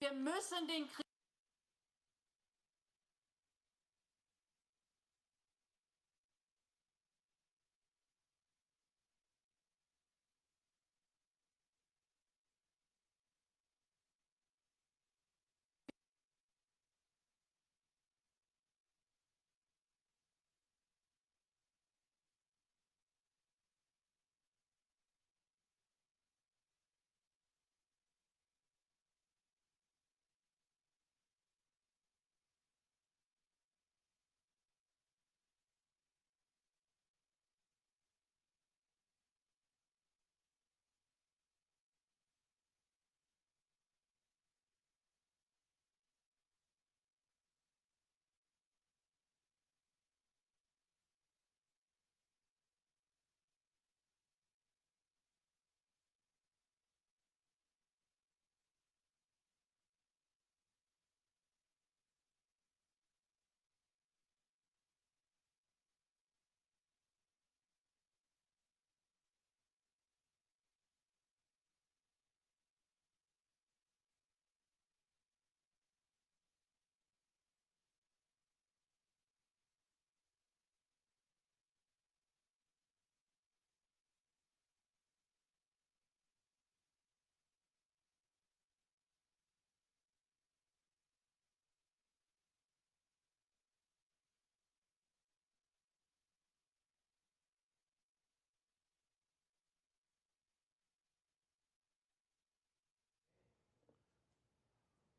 Wir müssen den Krieg.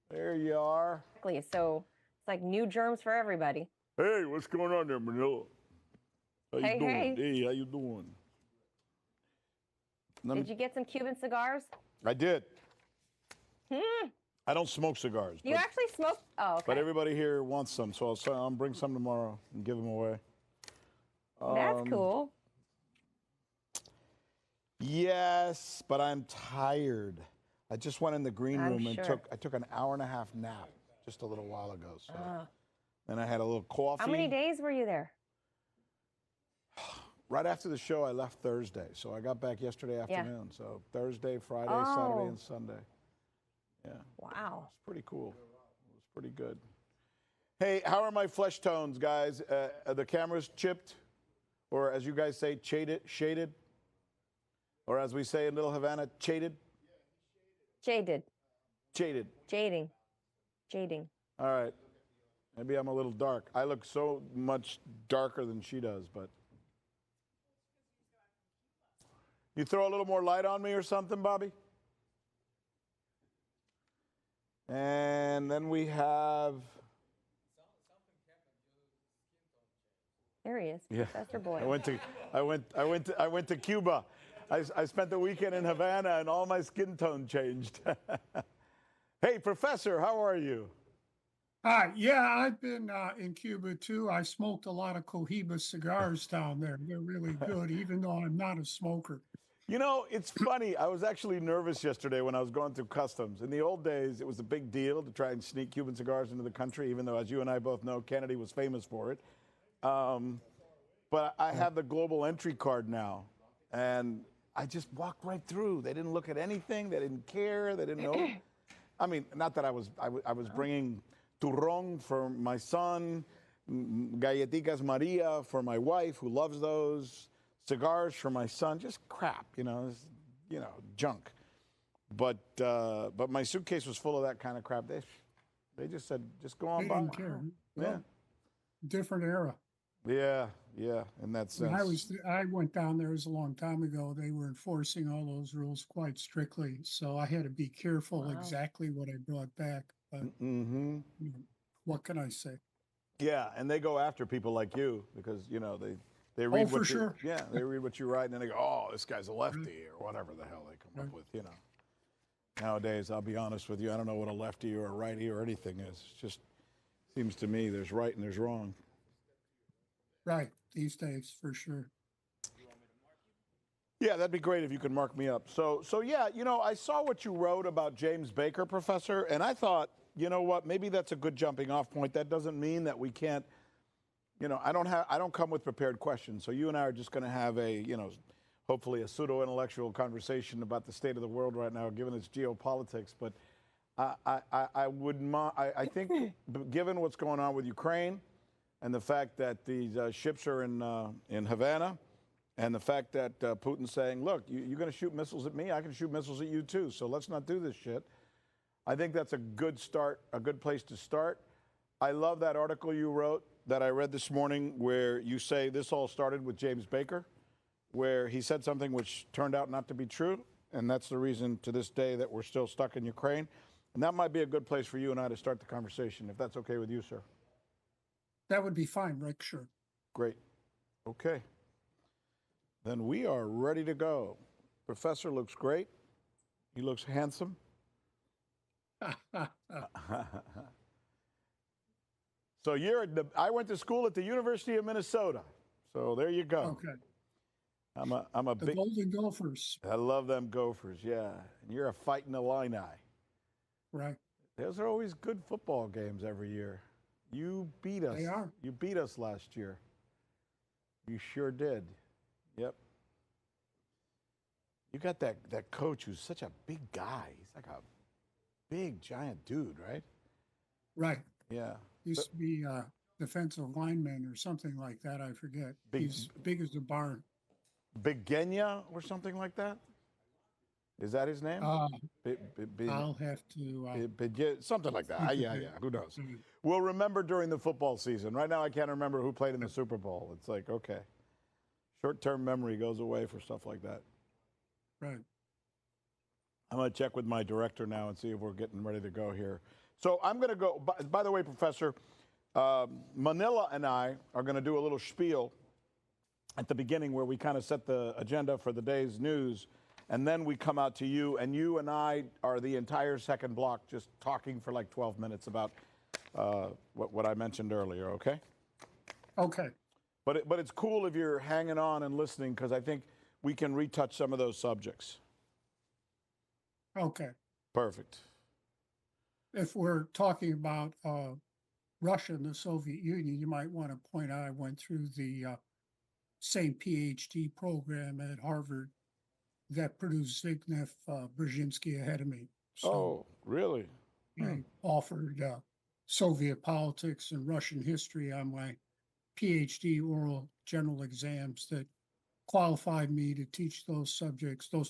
There you are. Exactly. So it's like new germs for everybody. Hey, what's going on there, Manila? How you Hey, doing? hey. Hey, how you doing? Did you get some Cuban cigars? I did. I don't smoke cigars. You actually smoke? Oh, okay. But everybody here wants some, so I'll bring some tomorrow and give them away. That's cool. Yes, but I'm tired. I just went in the green room and sure. took an hour-and-a-half nap just a little while ago. So, and I had a little coffee. How many days were you there? Right after the show, I left Thursday, so I got back yesterday afternoon. So Thursday, Friday, Saturday, and Sunday. Yeah. Wow. It's pretty cool. It was pretty good. Hey, how are my flesh tones, guys? Are the cameras chipped? Or as you guys say, shaded? Or as we say in Little Havana, shaded? Jaded. Shaded. Jading. Jading. All right. Maybe I'm a little dark. I look so much darker than she does, but. You throw a little more light on me or something, Bobby? And then we have. There he is, Professor Boyd. I went to Cuba. I spent the weekend in Havana, and all my skin tone changed. Hey, Professor, how are you? Hi. Yeah, I've been in Cuba too. I smoked a lot of Cohiba cigars down there. They're really good, even though I'm not a smoker. You know, it's funny. I was actually nervous yesterday when I was going through customs. In the old days, it was a big deal to try and sneak Cuban cigars into the country, even though, as you and I both know, Kennedy was famous for it. But I have the global entry card now, and I just walked right through. They didn't look at anything. They didn't care. They didn't know. I mean, not that I was bringing turrón for my son, galletitas Maria for my wife, who loves those, cigars for my son, just crap, junk. But my suitcase was full of that kind of crap. They just said, just go on They by. didn't care. Yeah. Well, different era. Yeah, in that sense. I went down there, it was a long time ago. They were enforcing all those rules quite strictly, so I had to be careful exactly what I brought back. But what can I say? Yeah, and they go after people like you because they read for sure. Yeah, they read what you write and then they go, oh, this guy's a lefty or whatever the hell they come up with. Nowadays, I'll be honest with you, I don't know what a lefty or a righty or anything is. It just seems to me there's right and there's wrong. Right, these days, for sure. Yeah, that'd be great if you could mark me up. So yeah, I saw what you wrote about James Baker, Professor, and I thought, you know what, maybe that's a good jumping off point. That doesn't mean that we can't, I don't come with prepared questions. So you and I are just going to have a, hopefully a pseudo-intellectual conversation about the state of the world right now, given its geopolitics. But I I think, given what's going on with Ukraine, and the fact that these ships are in Havana, and the fact that Putin's saying, "Look, you're going to shoot missiles at me, I can shoot missiles at you too. So let's not do this shit." I think that's a good start, a good place to start. I love that article you wrote that I read this morning, where you say this all started with James Baker, where he said something which turned out not to be true, and that's the reason to this day that we're still stuck in Ukraine. And that might be a good place for you and I to start the conversation, if that's okay with you, sir. That would be fine, Rick, sure. Great. Okay. Then we are ready to go. Professor looks great. He looks handsome. So I went to school at the University of Minnesota. So there you go. Okay. I'm a The big Golden Gophers, I love them Gophers, yeah. And you're a fighting Illini. right? Those are always good football games every year. You beat us. They are. You beat us last year. You sure did. Yep. You got that coach who's such a big guy. He's like a big, giant dude, right? Right. Yeah. Used to be defensive lineman or something like that. I forget. Big- He's big as a barn. Begenya or something like that? Is that his name? I'll have to. Something like that. Yeah. Who knows? Mm. We'll remember during the football season. Right now, I can't remember who played in the Super Bowl. It's like, okay. Short-term memory goes away for stuff like that. Right. I'm going to check with my director now and see if we're getting ready to go here. So I'm going to go. By the way, Professor, Manila and I are going to do a little spiel at the beginning where we kind of set the agenda for the day's news, and then we come out to you, and you and I are the entire second block just talking for like 12 minutes about what I mentioned earlier, okay? Okay. But it's cool if you're hanging on and listening, because I think we can retouch some of those subjects. Okay. Perfect. If we're talking about Russia and the Soviet Union, you might want to point out I went through the same PhD program at Harvard that produced Zbigniew Brzezinski ahead of me. So Oh, really? I offered Soviet politics and Russian history on my PhD oral general exams that qualified me to teach those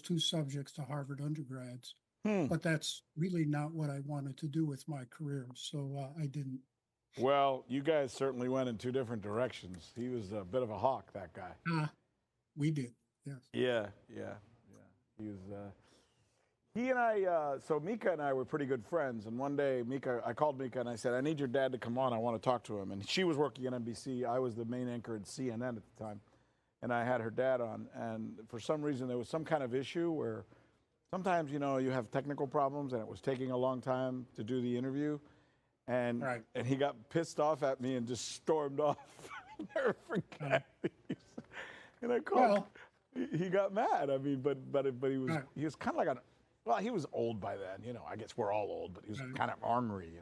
two subjects to Harvard undergrads. But that's really not what I wanted to do with my career, so I didn't. Well, you guys certainly went in two different directions. He was a bit of a hawk, that guy. We did, yes. Yeah. He was. He and I. So Mika and I were pretty good friends. And one day, I called Mika and I said, "I need your dad to come on. I want to talk to him." And she was working at NBC. I was the main anchor at CNN at the time, and I had her dad on. And for some reason, there was some kind of issue where sometimes, you have technical problems, and it was taking a long time to do the interview. And Right. and he got pissed off at me and just stormed off. Never forget. And I called. He got mad. I mean, but he was kind of like he was old by then. I guess we're all old, but he was kind of ornery.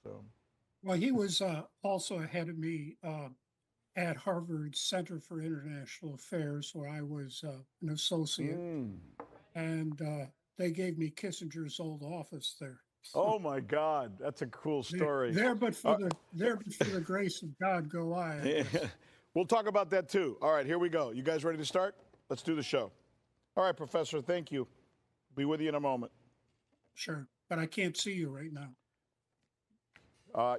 So. Well, he was also ahead of me at Harvard Center for International Affairs, where I was an associate, and they gave me Kissinger's old office there. Oh my God, that's a cool story. There, but for the grace of God, go I. We'll talk about that too. All right, here we go. You guys ready to start? Let's do the show. All right, Professor, thank you. Be with you in a moment. Sure, but I can't see you right now.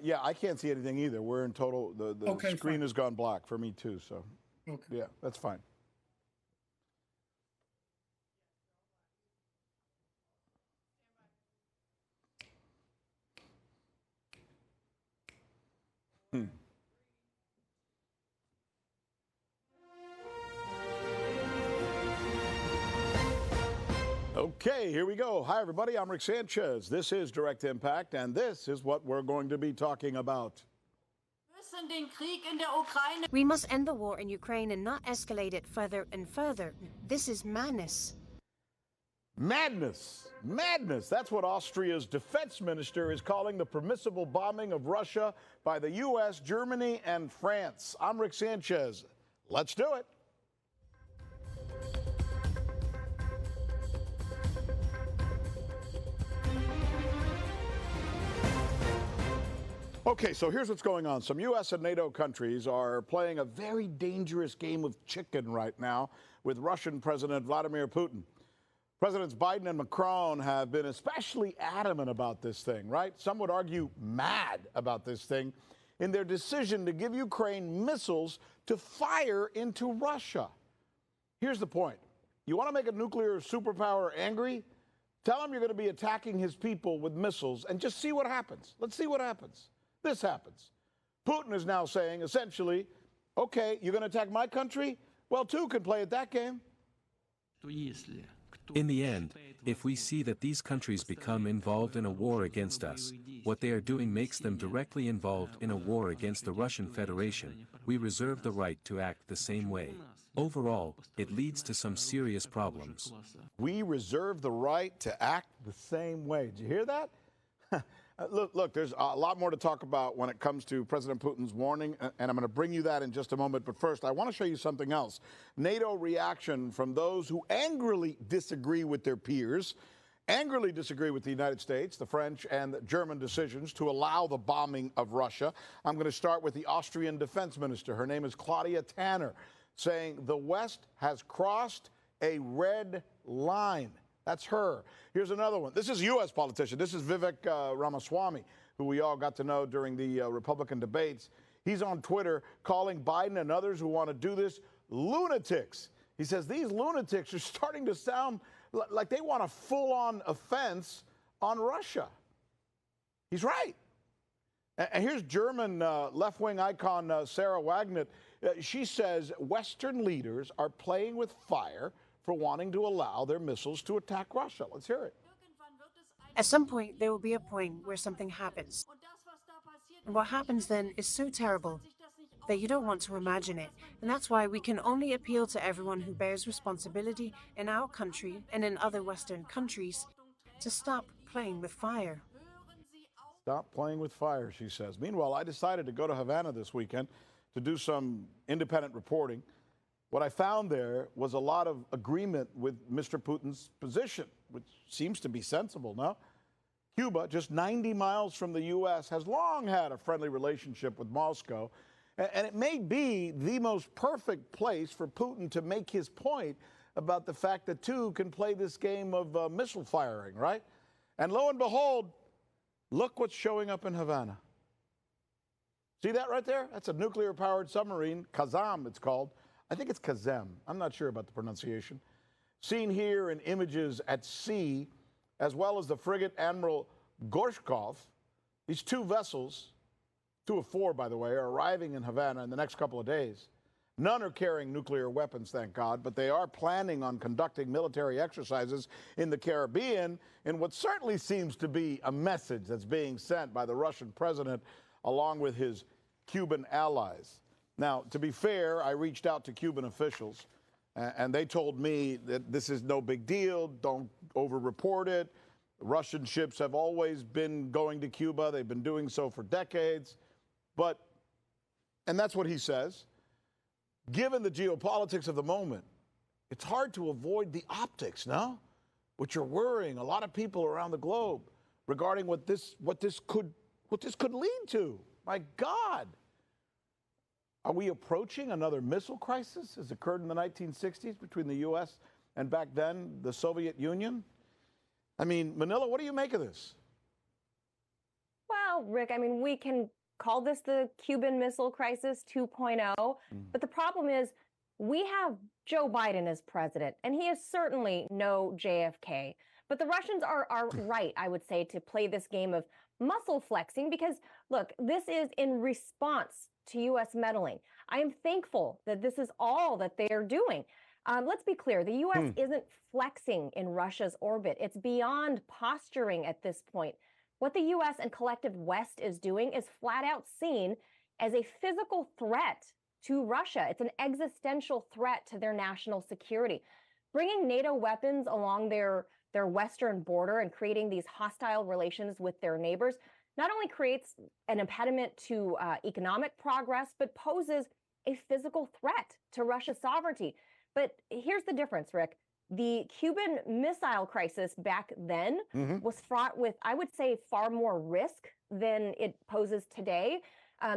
Yeah, I can't see anything either. We're in total. The Okay, screen fine. has gone black for me too. So Okay. yeah, that's fine. Okay, here we go. Hi, everybody. I'm Rick Sanchez. This is Direct Impact, and this is what we're going to be talking about. We must end the war in Ukraine and not escalate it further and further. This is madness. Madness. Madness. That's what Austria's defense minister is calling the permissible bombing of Russia by the U.S., Germany, and France. I'm Rick Sanchez. Let's do it. Okay, so here's what's going on. Some U.S. and NATO countries are playing a very dangerous game of chicken right now with Russian President Vladimir Putin. Presidents Biden and Macron have been especially adamant about this thing, right? Some would argue mad about this thing in their decision to give Ukraine missiles to fire into Russia. Here's the point. You want to make a nuclear superpower angry? Tell him you're going to be attacking his people with missiles and just see what happens. Let's see what happens. This happens. Putin is now saying, essentially, okay, you're going to attack my country? Well, two can play at that game. In the end, if we see that these countries become involved in a war against us, what they are doing makes them directly involved in a war against the Russian Federation, we reserve the right to act the same way. Overall, it leads to some serious problems. We reserve the right to act the same way. Did you hear that? Look, there's a lot more to talk about when it comes to President Putin's warning, and I'm going to bring you that in just a moment. But first, I want to show you something else. NATO reaction from those who angrily disagree with their peers, angrily disagree with the United States, the French, and the German decisions to allow the bombing of Russia. I'm going to start with the Austrian defense minister. Her name is Claudia Tanner, saying the West has crossed a red line. That's her. Here's another one. This is a U.S. politician. This is Vivek Ramaswamy, who we all got to know during the Republican debates. He's on Twitter calling Biden and others who want to do this lunatics. He says these lunatics are starting to sound like they want a full-on offense on Russia. He's right. And here's German left-wing icon Sarah Wagner. She says Western leaders are playing with fire for wanting to allow their missiles to attack Russia. Let's hear it. At some point, there will be a point where something happens. And what happens then is so terrible that you don't want to imagine it. And that's why we can only appeal to everyone who bears responsibility in our country and in other Western countries to stop playing with fire. Stop playing with fire, she says. Meanwhile, I decided to go to Havana this weekend to do some independent reporting. What I found there was a lot of agreement with Mr. Putin's position, which seems to be sensible, no? Cuba, just 90 miles from the U.S., has long had a friendly relationship with Moscow, and it may be the most perfect place for Putin to make his point about the fact that two can play this game of missile firing, right? And lo and behold, look what's showing up in Havana. See that right there? That's a nuclear-powered submarine, Kazam it's called. I think it's Kazem. I'm not sure about the pronunciation. Seen here in images at sea, as well as the frigate Admiral Gorshkov. These two vessels, 2 of 4, by the way, are arriving in Havana in the next couple of days. None are carrying nuclear weapons, thank God, but they are planning on conducting military exercises in the Caribbean in what certainly seems to be a message that's being sent by the Russian president along with his Cuban allies. Now, to be fair, I reached out to Cuban officials, and they told me that this is no big deal, don't over-report it. Russian ships have always been going to Cuba. They've been doing so for decades. But, and that's what he says, given the geopolitics of the moment, it's hard to avoid the optics, no? Which are worrying a lot of people around the globe regarding what this could lead to. My God. Are we approaching another missile crisis as occurred in the 1960s between the U.S. and back then the Soviet Union? I mean, Manila, what do you make of this? Well, Rick, I mean, we can call this the Cuban Missile Crisis 2.0, but the problem is we have Joe Biden as president, and he is certainly no JFK. But the Russians are right, I would say, to play this game of muscle flexing because, look, this is in response to U.S. meddling. I am thankful that this is all that they are doing. Let's be clear, the U.S. isn't flexing in Russia's orbit. It's beyond posturing at this point. What the U.S. and collective West is doing is flat out seen as a physical threat to Russia. It's an existential threat to their national security. Bringing NATO weapons along their western border and creating these hostile relations with their neighbors not only creates an impediment to economic progress, but poses a physical threat to Russia's sovereignty. But here's the difference, Rick. The Cuban Missile Crisis back then was fraught with, I would say, far more risk than it poses today.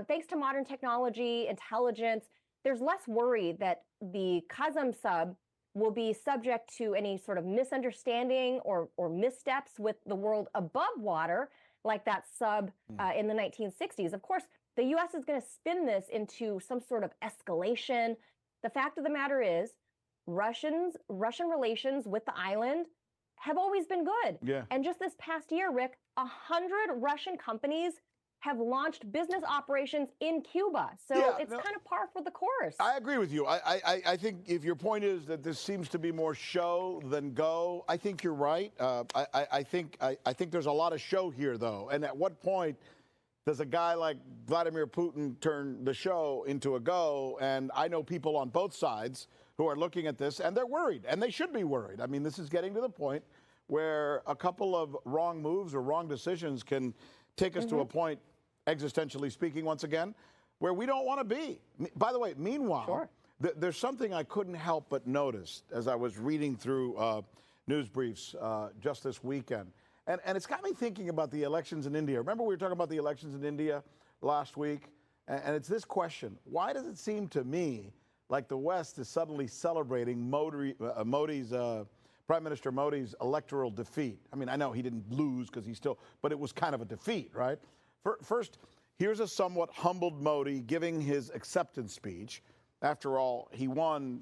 Thanks to modern technology, intelligence, there's less worry that the Kazam sub will be subject to any sort of misunderstanding or missteps with the world above water, like that sub in the 1960s. Of course, the U.S. is going to spin this into some sort of escalation. The fact of the matter is, Russian relations with the island have always been good. Yeah. And just this past year, Rick, 100 Russian companies have launched business operations in Cuba. So it's kind of par for the course. I agree with you. I think if your point is that this seems to be more show than go, I think you're right. I think there's a lot of show here, though. And at what point does a guy like Vladimir Putin turn the show into a go? And I know people on both sides who are looking at this, and they're worried, and they should be worried. I mean, this is getting to the point where a couple of wrong moves or wrong decisions can take us to a point, existentially speaking, once again, where we don't want to be. By the way, meanwhile, there's something I couldn't help but notice as I was reading through news briefs just this weekend. And it's got me thinking about the elections in India. Remember we were talking about the elections in India last week? And it's this question. Why does it seem to me like the West is suddenly celebrating Modi's Prime Minister Modi's electoral defeat? I mean, I know he didn't lose because he's still, but it was kind of a defeat, right? First, here's a somewhat humbled Modi giving his acceptance speech. After all, he won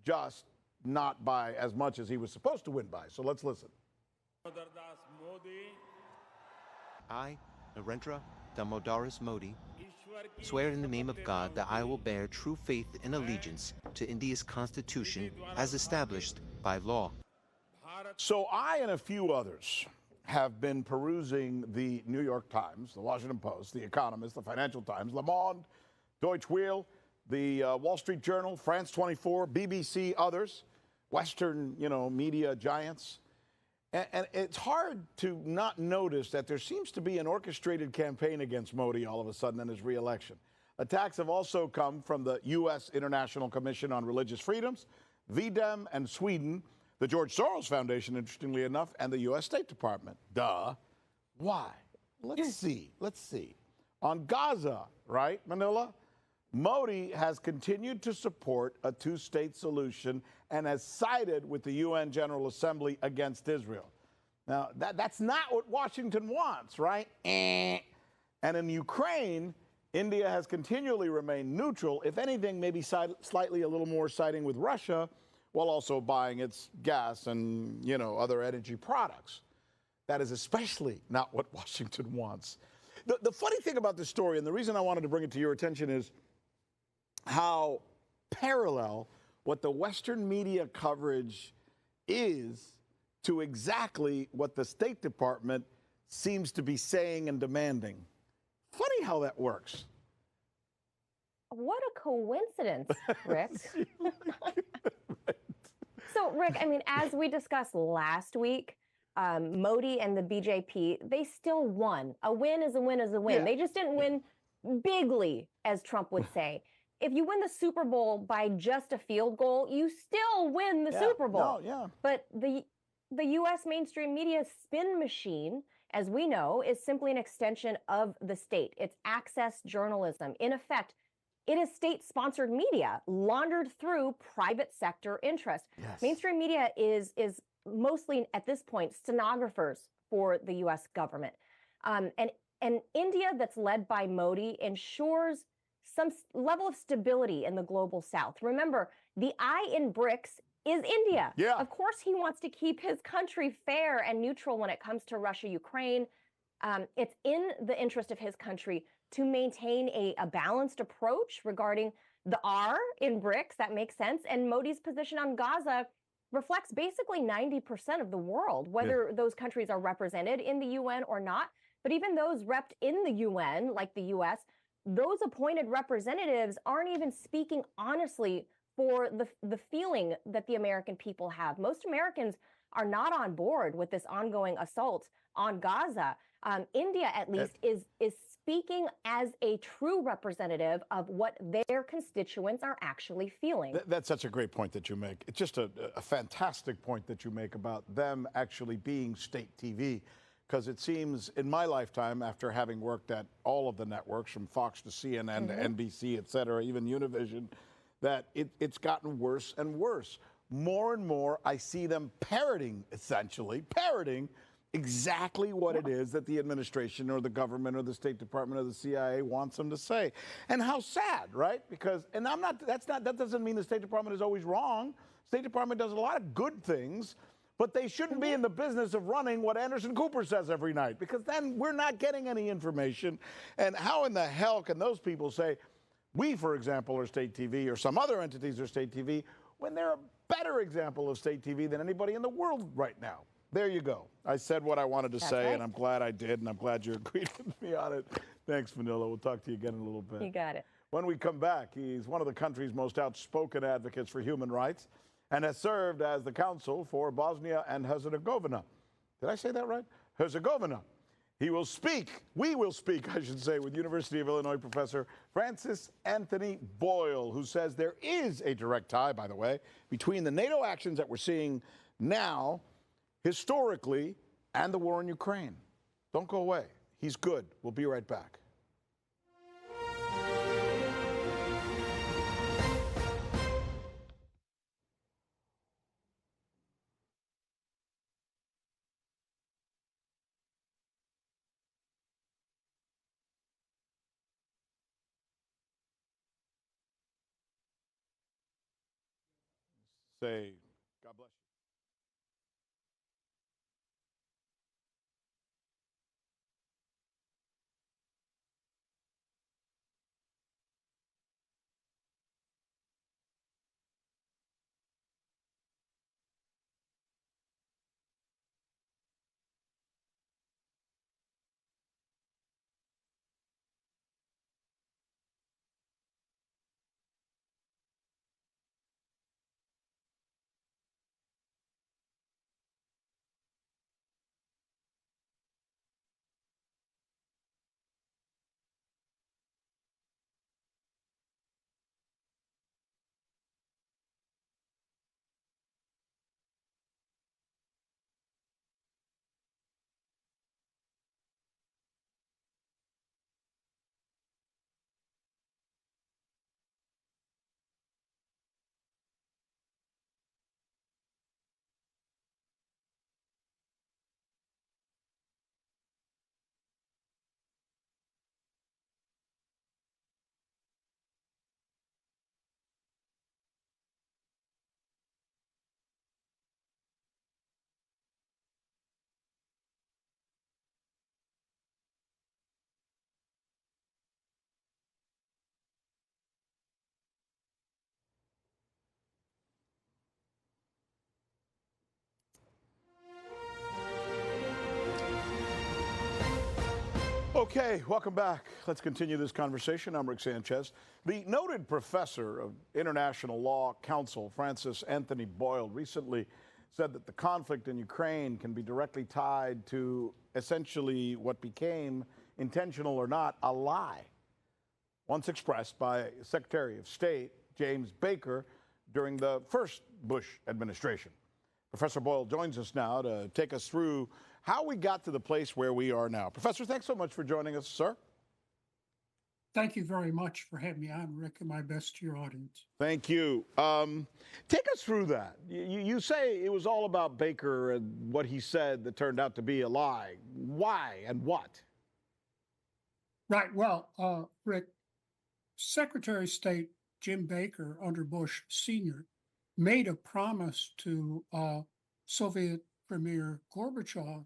just not by as much as he was supposed to win by. So let's listen. I, Narendra Damodaras Modi, swear in the name of God that I will bear true faith and allegiance to India's constitution as established by law. So I and a few others have been perusing the New York Times, the Washington Post, the Economist, the Financial Times, Le Monde, Deutsche Welle, the Wall Street Journal, France 24, BBC, others, Western, media giants. And it's hard to not notice that there seems to be an orchestrated campaign against Modi all of a sudden in his reelection. Attacks have also come from the U.S. International Commission on Religious Freedoms, VDEM, and Sweden, the George Soros Foundation, interestingly enough, and the U.S. State Department. Duh. Why? Let's see. On Gaza, right, Manila? Modi has continued to support a two-state solution and has sided with the UN General Assembly against Israel. Now, that's not what Washington wants, right? And in Ukraine, India has continually remained neutral, if anything, maybe slightly a little more siding with Russia, while also buying its gas and, other energy products. That is especially not what Washington wants. The funny thing about this story, and the reason I wanted to bring it to your attention, is how parallel what the Western media coverage is to exactly what the State Department seems to be saying and demanding. Funny how that works. What a coincidence, Rick. So, Rick, I mean, as we discussed last week, Modi and the BJP, they still won. A win is a win is a win. Yeah. They just didn't win bigly, as Trump would say. If you win the Super Bowl by just a field goal, you still win the Super Bowl. But the U.S. mainstream media spin machine, as we know, is simply an extension of the state. It's access journalism. In effect, it is state-sponsored media laundered through private sector interests. Yes. Mainstream media is mostly, at this point, stenographers for the U.S. government. And India that's led by Modi ensures some level of stability in the global south. Remember, the I in BRICS is India. Yeah. Of course, he wants to keep his country fair and neutral when it comes to Russia, Ukraine. It's in the interest of his country to maintain a balanced approach regarding the R in BRICS. That makes sense. And Modi's position on Gaza reflects basically 90% of the world, whether those countries are represented in the UN or not. But even those repped in the UN, like the US, those appointed representatives aren't even speaking honestly for the feeling that the American people have. Most Americans are not on board with this ongoing assault on Gaza. India, at least, is speaking as a true representative of what their constituents are actually feeling. That's such a great point that you make. It's just a fantastic point that you make about them actually being state TV. Because it seems in my lifetime, after having worked at all of the networks from Fox to CNN to NBC, et cetera, even Univision, that it's gotten worse and worse. More and more, I see them parroting, essentially, parroting exactly what it is that the administration or the government or the State Department or the CIA wants them to say. And how sad, right? Because, and that doesn't mean the State Department is always wrong. State Department does a lot of good things, but they shouldn't be in the business of running what Anderson Cooper says every night, because then we're not getting any information. And how in the hell can those people say, we, for example, are state TV, or some other entities are state TV, when they're a better example of state TV than anybody in the world right now? There you go. I said what I wanted to say, right. and I'm glad I did, and I'm glad you agreed with me on it. Thanks, Vanilla. We'll talk to you again in a little bit. You got it. When we come back, he's one of the country's most outspoken advocates for human rights and has served as the counsel for Bosnia and Herzegovina. Did I say that right? Herzegovina. We will speak, I should say, with University of Illinois professor Francis Anthony Boyle, who says there is a direct tie, by the way, between the NATO actions that we're seeing now, historically, and the war in Ukraine. Don't go away. He's good. We'll be right back. Say, God bless you. Okay, welcome back. Let's continue this conversation. I'm Rick Sanchez. The noted professor of international law counsel, Francis Anthony Boyle, recently said that the conflict in Ukraine can be directly tied to essentially what became, intentional or not, a lie, once expressed by Secretary of State James Baker during the first Bush administration. Professor Boyle joins us now to take us through how we got to the place where we are now. Professor, thanks so much for joining us, sir. Thank you very much for having me on, Rick, and my best to your audience. Thank you. Take us through that. You say it was all about Baker and what he said that turned out to be a lie. Why and what? Right. Well, Rick, Secretary of State Jim Baker under Bush Sr. made a promise to Soviet Premier Gorbachev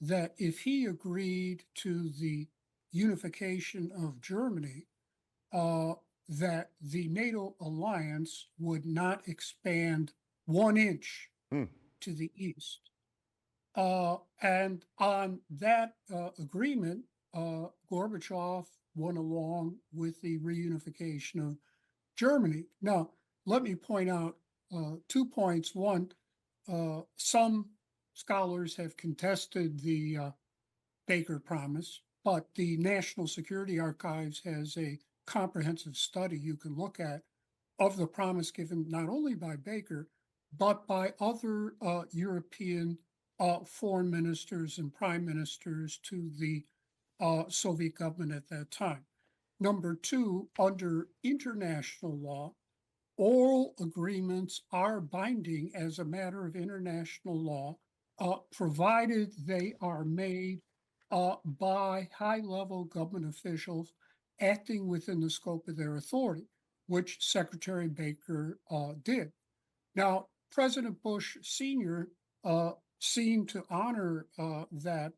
that if he agreed to the unification of Germany, that the NATO alliance would not expand 1 inch to the east. And on that agreement, Gorbachev went along with the reunification of Germany. Now, let me point out 2 points. One, some scholars have contested the Baker Promise, but the National Security Archives has a comprehensive study you can look at of the promise given not only by Baker, but by other European foreign ministers and prime ministers to the Soviet government at that time. Number two, under international law, oral agreements are binding as a matter of international law, provided they are made by high-level government officials acting within the scope of their authority, which Secretary Baker did. Now, President Bush Sr. Seemed to honor that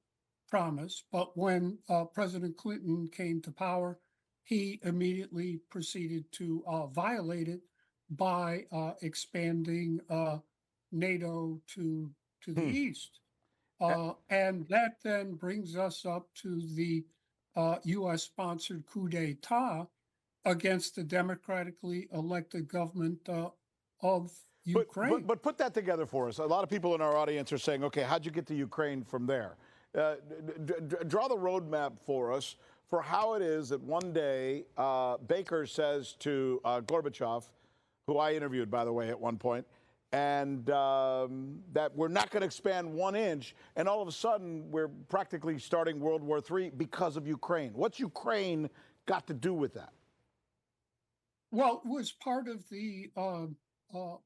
promise, but when President Clinton came to power, he immediately proceeded to violate it by expanding NATO to the east. And that then brings us up to the U.S.-sponsored coup d'etat against the democratically elected government of Ukraine. But put that together for us. A lot of people in our audience are saying, okay, how'd you get to Ukraine from there? Draw the roadmap for us for how it is that one day Baker says to Gorbachev, who I interviewed, by the way, at one point, and that we're not going to expand 1 inch, and all of a sudden we're practically starting World War III because of Ukraine. What's Ukraine got to do with that? Well, it was part of the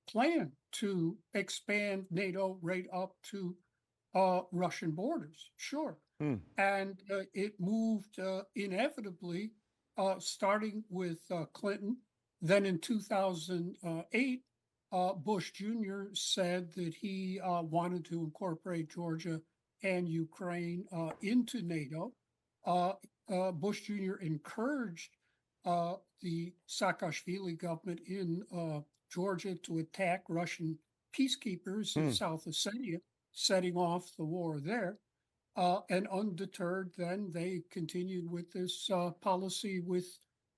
plan to expand NATO right up to Russian borders, sure. And it moved inevitably, starting with Clinton. Then in 2008, Bush Jr. said that he wanted to incorporate Georgia and Ukraine into NATO. Bush Jr. encouraged the Saakashvili government in Georgia to attack Russian peacekeepers in South Ossetia, setting off the war there. And undeterred, then they continued with this policy with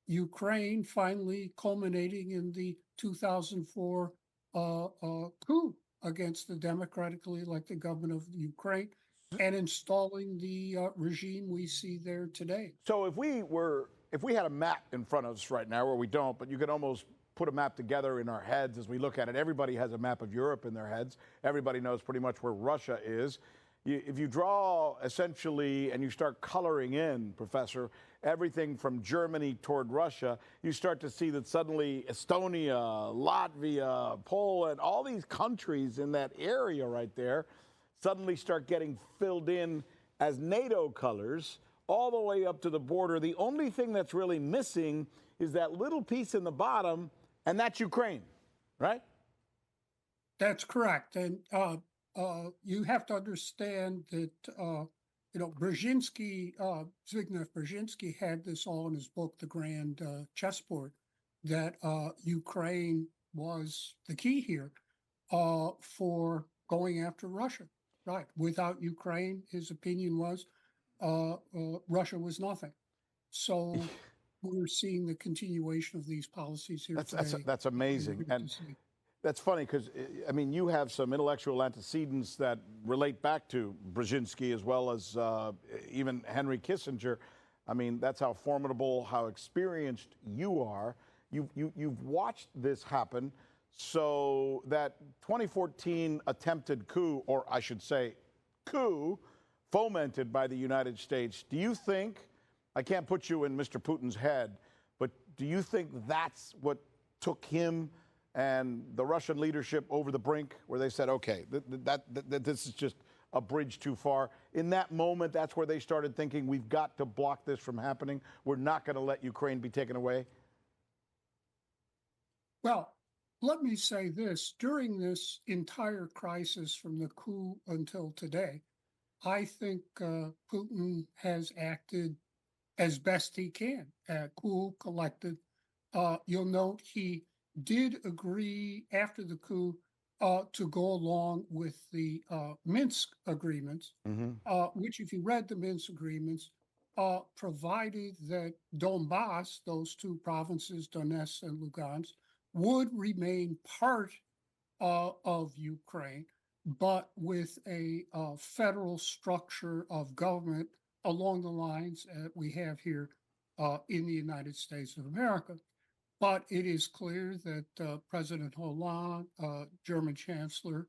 Ukraine, finally culminating in the 2004 coup against the democratically elected government of Ukraine and installing the regime we see there today. So if we had a map in front of us right now, where we don't, but you could almost put a map together in our heads as we look at it. Everybody has a map of Europe in their heads. Everybody knows pretty much where Russia is. If you draw essentially and you start coloring in, Professor, everything from Germany toward Russia, you start to see that suddenly Estonia, Latvia, Poland, all these countries in that area right there suddenly start getting filled in as NATO colors all the way up to the border. The only thing that's really missing is that little piece in the bottom, and that's Ukraine, right? That's correct. And you have to understand that, Brzezinski, Zbigniew Brzezinski had this all in his book, The Grand Chessboard, that Ukraine was the key here for going after Russia. Right. Without Ukraine, his opinion was Russia was nothing. So we're seeing the continuation of these policies here today. That's amazing. And that's funny because, I mean, you have some intellectual antecedents that relate back to Brzezinski as well as even Henry Kissinger. I mean, that's how formidable, how experienced you are. You've watched this happen. So that 2014 attempted coup, or I should say coup, fomented by the United States, do you think, I can't put you in Mr. Putin's head, but do you think that's what took him and the Russian leadership over the brink, where they said, okay, this is just a bridge too far? In that moment, that's where they started thinking, we've got to block this from happening. We're not going to let Ukraine be taken away. Well, let me say this. During this entire crisis from the coup until today, I think Putin has acted as best he can, cool, collected. You'll note he did agree after the coup to go along with the Minsk agreements, which, if you read the Minsk agreements, provided that Donbass, those two provinces, Donetsk and Lugansk, would remain part of Ukraine, but with a federal structure of government along the lines we have here in the United States of America. But it is clear that President Hollande, German Chancellor,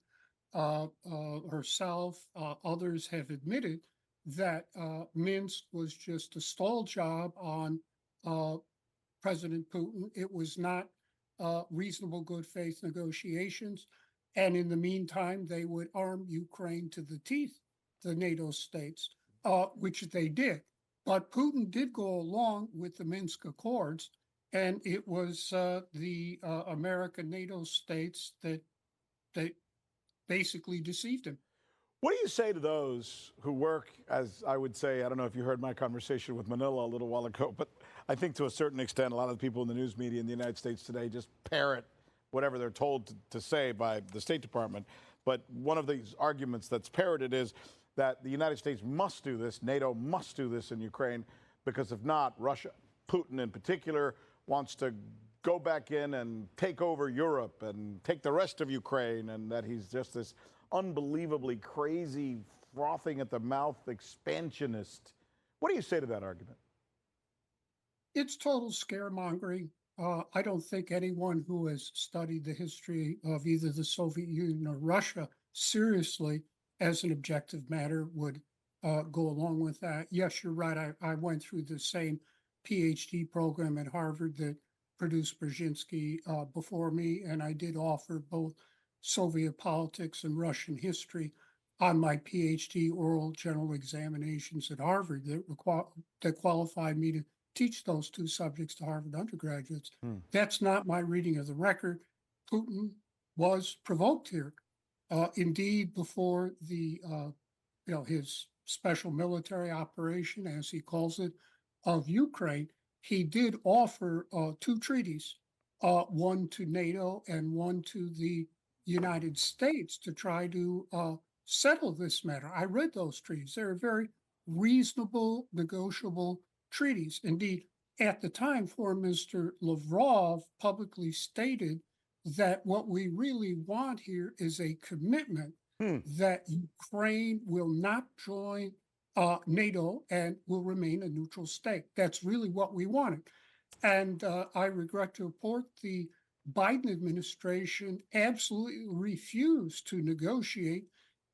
herself, others have admitted that Minsk was just a stall job on President Putin. It was not reasonable good faith negotiations. And in the meantime, they would arm Ukraine to the teeth, the NATO states, which they did. But Putin did go along with the Minsk Accords, and it was the American NATO states that basically deceived him. What do you say to those who work, as I would say, I don't know if you heard my conversation with Manila a little while ago, but I think to a certain extent, a lot of the people in the news media in the United States today just parrot whatever they're told to say by the State Department. But one of these arguments that's parroted is that the United States must do this, NATO must do this in Ukraine, because if not, Russia, Putin in particular, wants to go back in and take over Europe and take the rest of Ukraine, and that he's just this unbelievably crazy, frothing at the mouth expansionist. What do you say to that argument? It's total scaremongering. I don't think anyone who has studied the history of either the Soviet Union or Russia seriously, as an objective matter, would go along with that. Yes, you're right. I went through the same PhD program at Harvard that produced Brzezinski before me, and I did offer both Soviet politics and Russian history on my PhD oral general examinations at Harvard that qualified me to teach those two subjects to Harvard undergraduates. That's not my reading of the record. Putin was provoked here. Indeed, before the his special military operation, as he calls it, of Ukraine, he did offer two treaties, one to NATO and one to the United States, to try to settle this matter. I read those treaties. They're very reasonable, negotiable treaties. Indeed, at the time, Foreign Minister Lavrov publicly stated that what we really want here is a commitment that Ukraine will not join NATO and will remain a neutral state. That's really what we wanted. And I regret to report the Biden administration absolutely refused to negotiate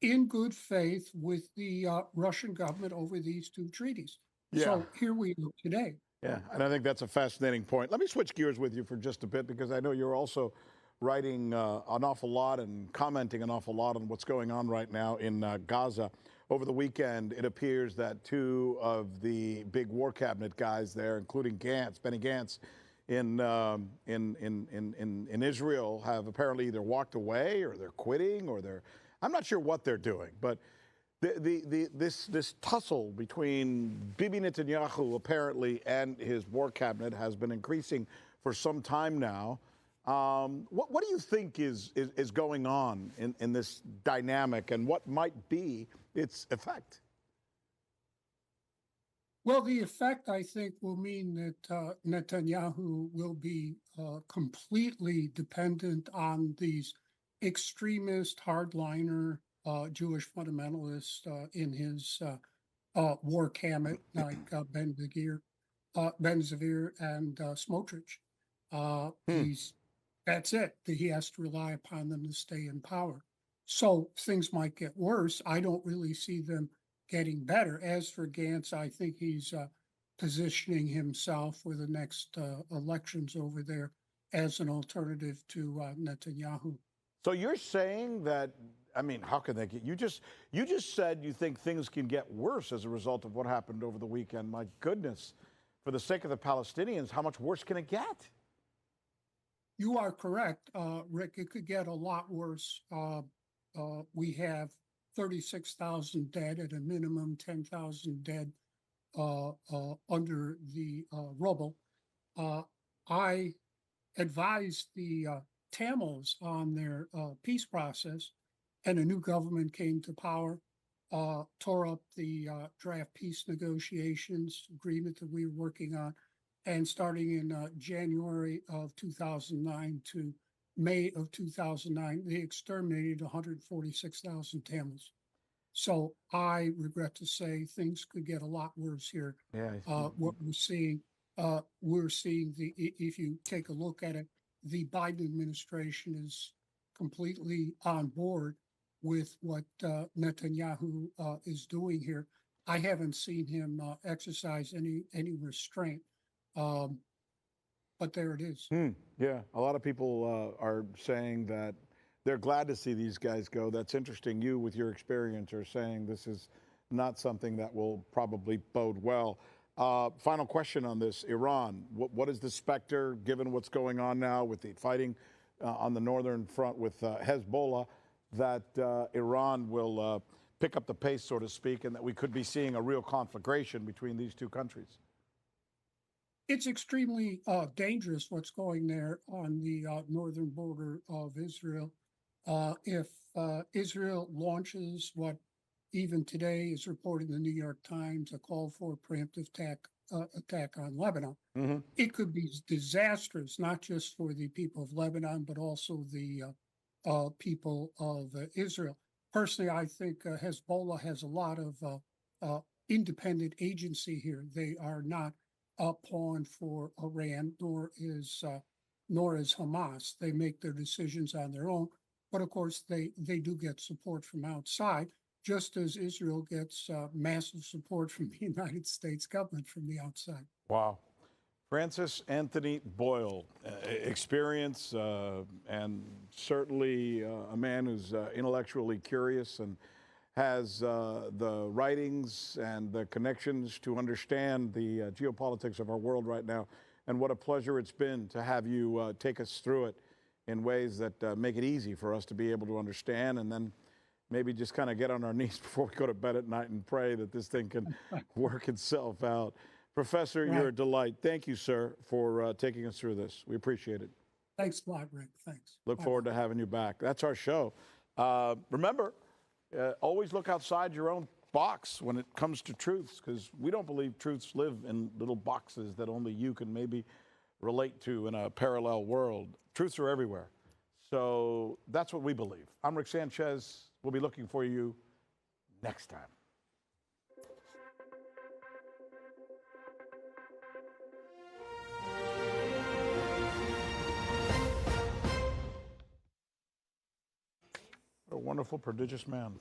in good faith with the Russian government over these two treaties. Yeah. So here we are today. Yeah, and I think that's a fascinating point. Let me switch gears with you for just a bit, because I know you're also writing an awful lot and commenting an awful lot on what's going on right now in Gaza. Over the weekend, it appears that two of the big war cabinet guys there, including Gantz, Benny Gantz, in Israel, have apparently either walked away or they're quitting or I'm not sure what they're doing, but this tussle between Bibi Netanyahu apparently and his war cabinet has been increasing for some time now. What do you think is going on in this dynamic, and what might be its effect? Well, the effect, I think, will mean that Netanyahu will be completely dependent on these extremist, hardliner Jewish fundamentalists in his war cabinet, like Ben Gvir and Smotrich. That's it. He has to rely upon them to stay in power. So things might get worse. I don't really see them getting better. As for Gantz, I think he's positioning himself for the next elections over there as an alternative to Netanyahu. So you're saying that, I mean, how can they get, you just said you think things can get worse as a result of what happened over the weekend. My goodness, for the sake of the Palestinians, how much worse can it get? You are correct, Rick. It could get a lot worse. We have 36,000 dead at a minimum, 10,000 dead under the rubble. I advised the Tamils on their peace process, and a new government came to power, tore up the draft peace negotiations agreement that we were working on, and starting in January of 2009 to May of 2009, they exterminated 146,000 Tamils. So I regret to say things could get a lot worse here. Yeah. What we're seeing if you take a look at it, the Biden administration is completely on board with what Netanyahu is doing here. I haven't seen him exercise any restraint, but there it is. Yeah, a lot of people are saying that they're glad to see these guys go. That's interesting. You, with your experience, are saying this is not something that will probably bode well. Final question on this: Iran. What is the specter, given what's going on now with the fighting on the northern front with Hezbollah, that Iran will pick up the pace, so to speak, and that we could be seeing a real conflagration between these two countries? It's extremely dangerous what's going there on the northern border of Israel. If Israel launches what even today is reported in the New York Times, a call for a preemptive attack on Lebanon, it could be disastrous, not just for the people of Lebanon, but also the people of Israel. Personally, I think Hezbollah has a lot of independent agency here. They are not a pawn for Iran, nor is Hamas. They make their decisions on their own, but of course they do get support from outside, just as Israel gets massive support from the United States government from the outside. Wow. Francis Anthony Boyle, experience and certainly a man who's intellectually curious and has the writings and the connections to understand the geopolitics of our world right now. And what a pleasure it's been to have you take us through it in ways that make it easy for us to be able to understand, and then maybe just kind of get on our knees before we go to bed at night and pray that this thing can work itself out. Professor, Right. You're a delight. Thank you, sir, for taking us through this. We appreciate it. Thanks a lot, Rick. Thanks. Look forward to having you back. That's our show. Remember, always look outside your own box when it comes to truths, because we don't believe truths live in little boxes that only you can maybe relate to in a parallel world. Truths are everywhere. So that's what we believe. I'm Rick Sanchez. We'll be looking for you next time. What a wonderful, prodigious man.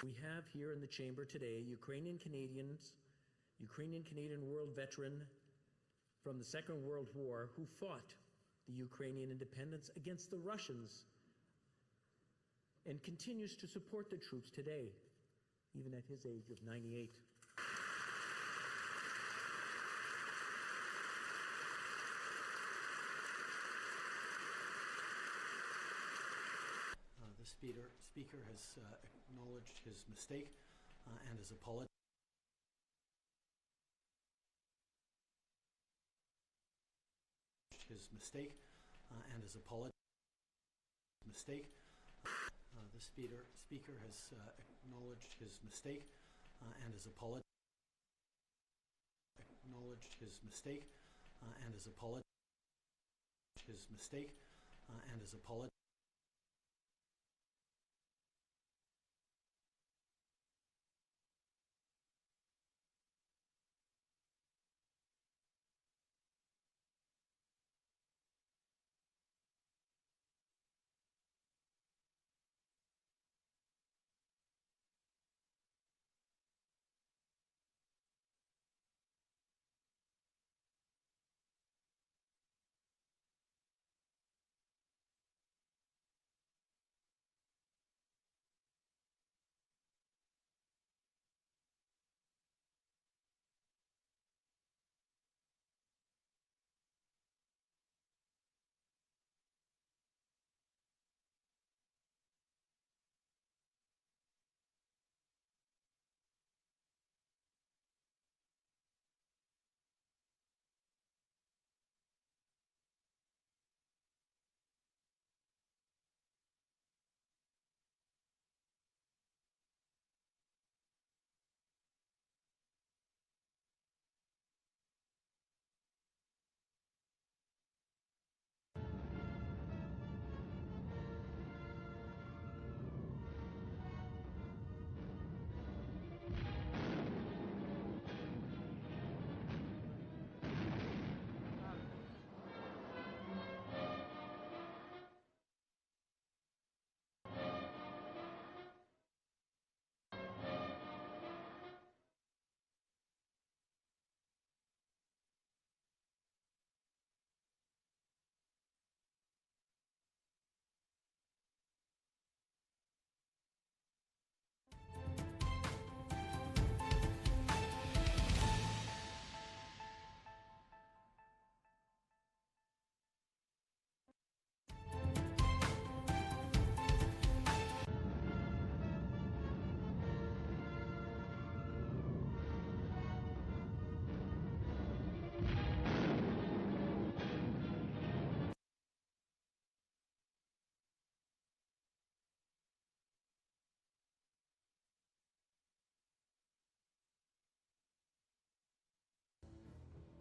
We have here in the chamber today Ukrainian Canadian world veteran from the Second World War who fought the Ukrainian independence against the Russians and continues to support the troops today, even at his age of 98. The speaker has acknowledged his mistake and has apologized. His mistake and has apologized. The speaker has acknowledged his mistake and has apologized. Acknowledged his mistake and has apologized. His mistake and has apologized.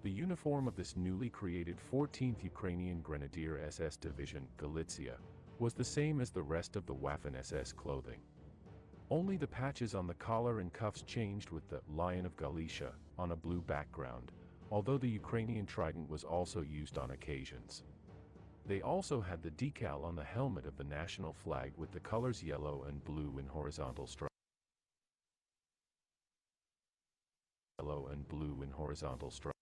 The uniform of this newly created 14th Ukrainian Grenadier SS Division, Galicia, was the same as the rest of the Waffen-SS clothing. Only the patches on the collar and cuffs changed with the Lion of Galicia on a blue background, although the Ukrainian trident was also used on occasions. They also had the decal on the helmet of the national flag with the colors yellow and blue in horizontal stripes. Yellow and blue in horizontal stripes.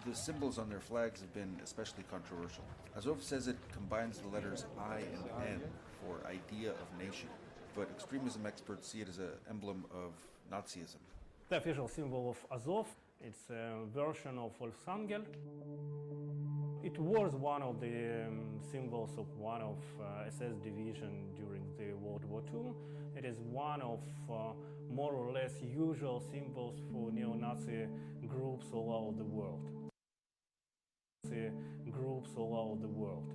The symbols on their flags have been especially controversial. Azov says it combines the letters I and N for idea of nation, but extremism experts see it as an emblem of Nazism. The official symbol of Azov, it's a version of Wolfsangel. It was one of the symbols of one of SS division during the World War II. It is one of more or less usual symbols for neo-Nazi groups all over the world. Groups all over the world.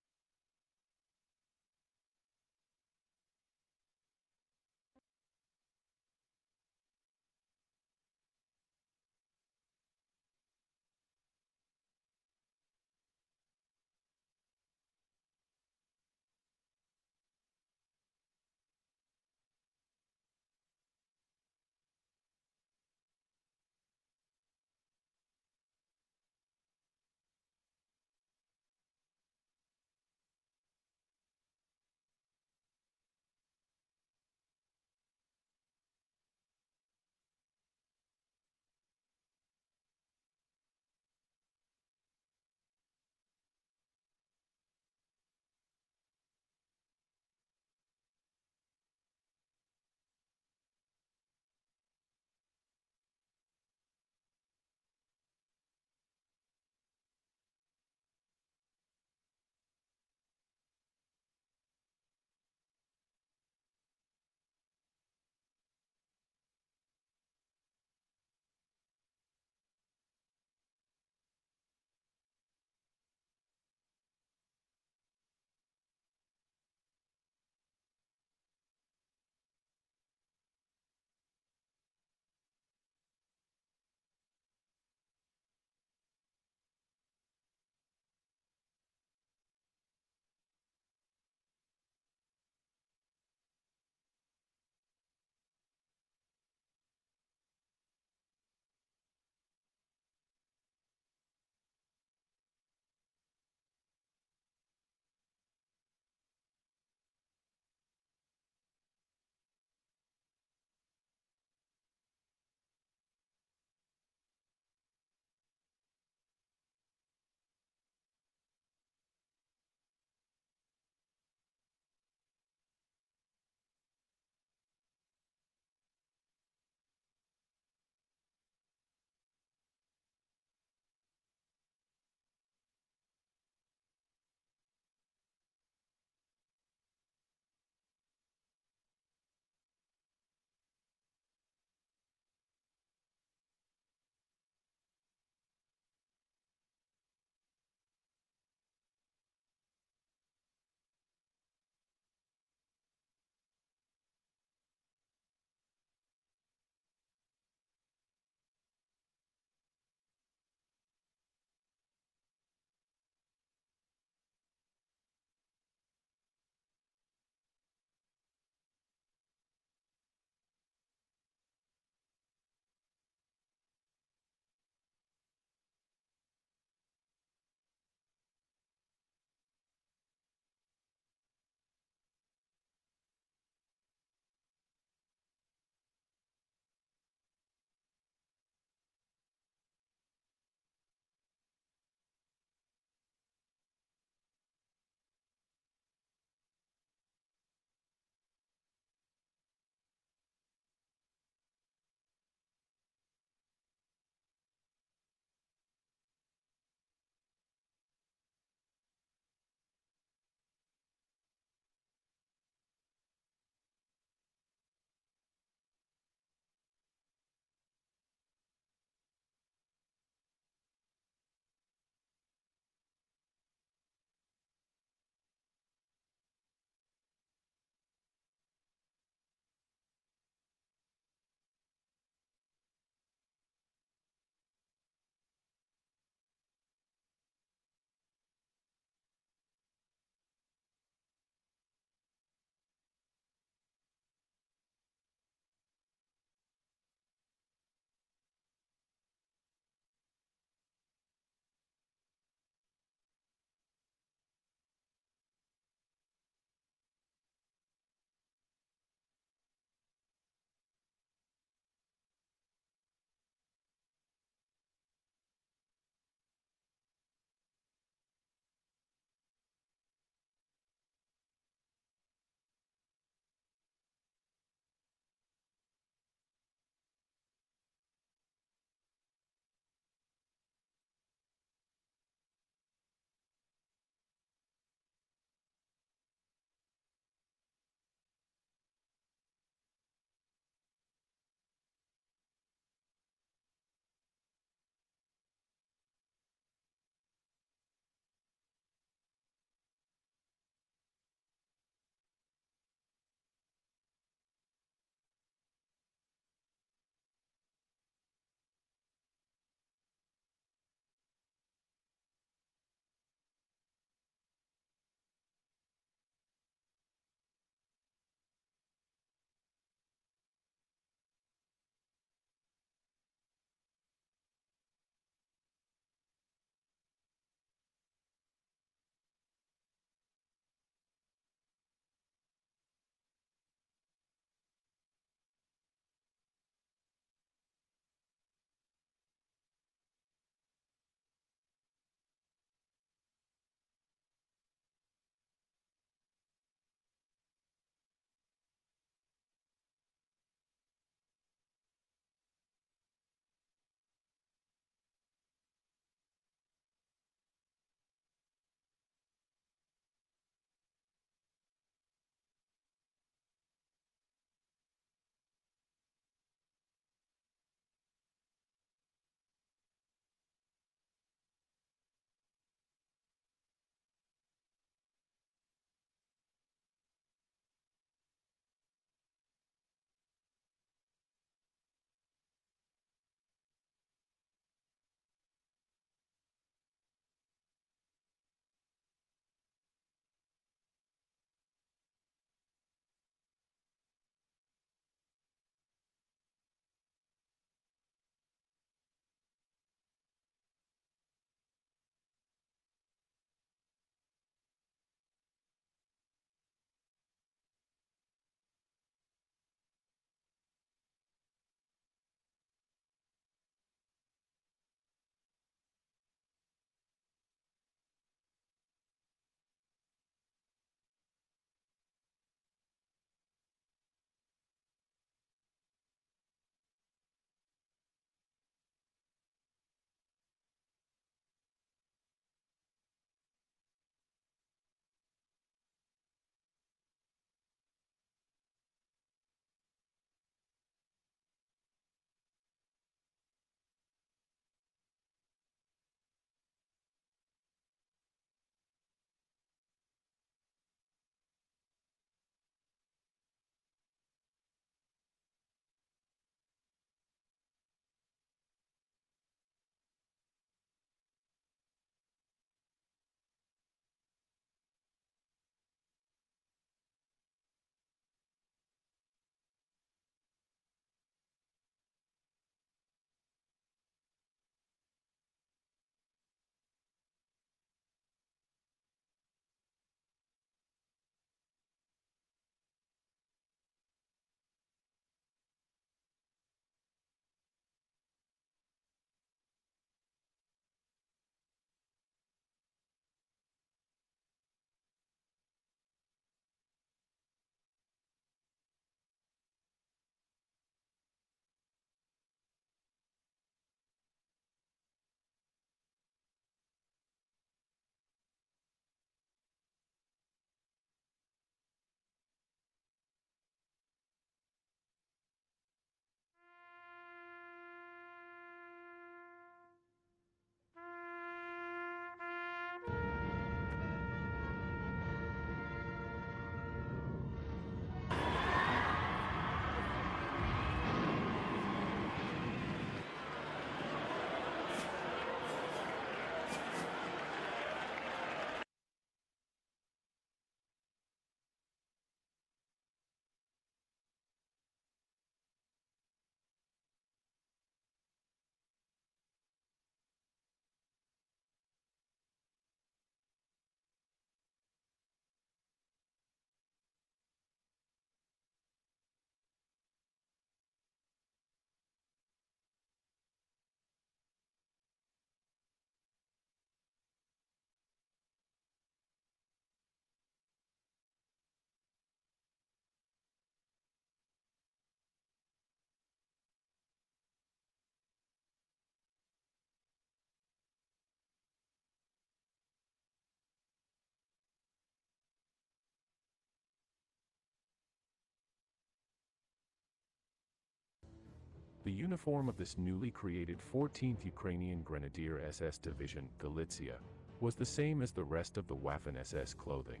The uniform of this newly created 14th Ukrainian Grenadier SS Division, Galicia, was the same as the rest of the Waffen-SS clothing.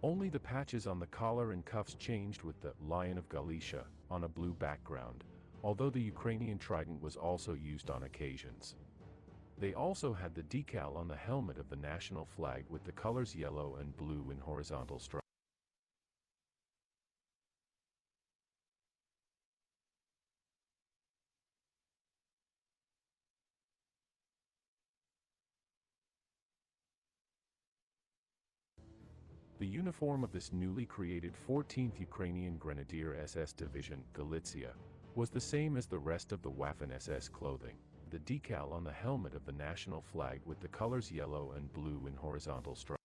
Only the patches on the collar and cuffs changed with the Lion of Galicia on a blue background, although the Ukrainian trident was also used on occasions. They also had the decal on the helmet of the national flag with the colors yellow and blue in horizontal stripes. The uniform of this newly created 14th Ukrainian Grenadier SS Division, Galicia, was the same as the rest of the Waffen-SS clothing. The decal on the helmet of the national flag with the colors yellow and blue in horizontal stripes.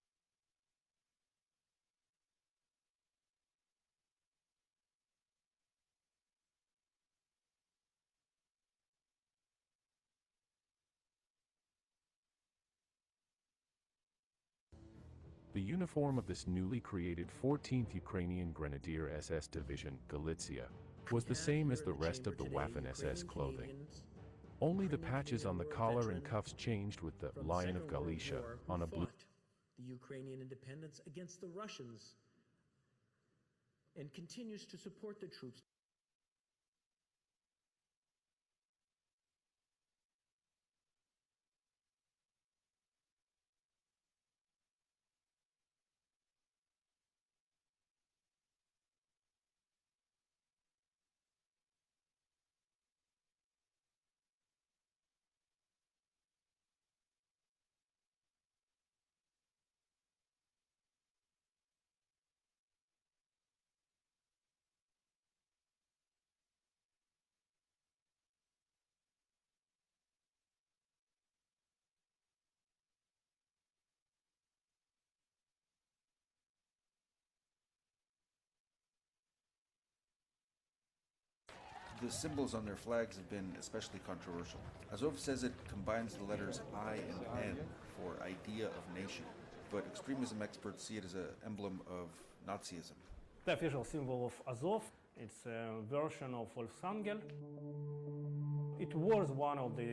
The uniform of this newly created 14th Ukrainian Grenadier SS Division, Galicia, was the same as the rest of the Waffen-SS clothing. Only the patches on the collar and cuffs changed with the Lion of Galicia on a blue. The Ukrainian independence against the Russians and continues to support the troops. The symbols on their flags have been especially controversial. Azov says it combines the letters I and N for idea of nation, but extremism experts see it as an emblem of Nazism. The official symbol of Azov, it's a version of Wolfsangel. It was one of the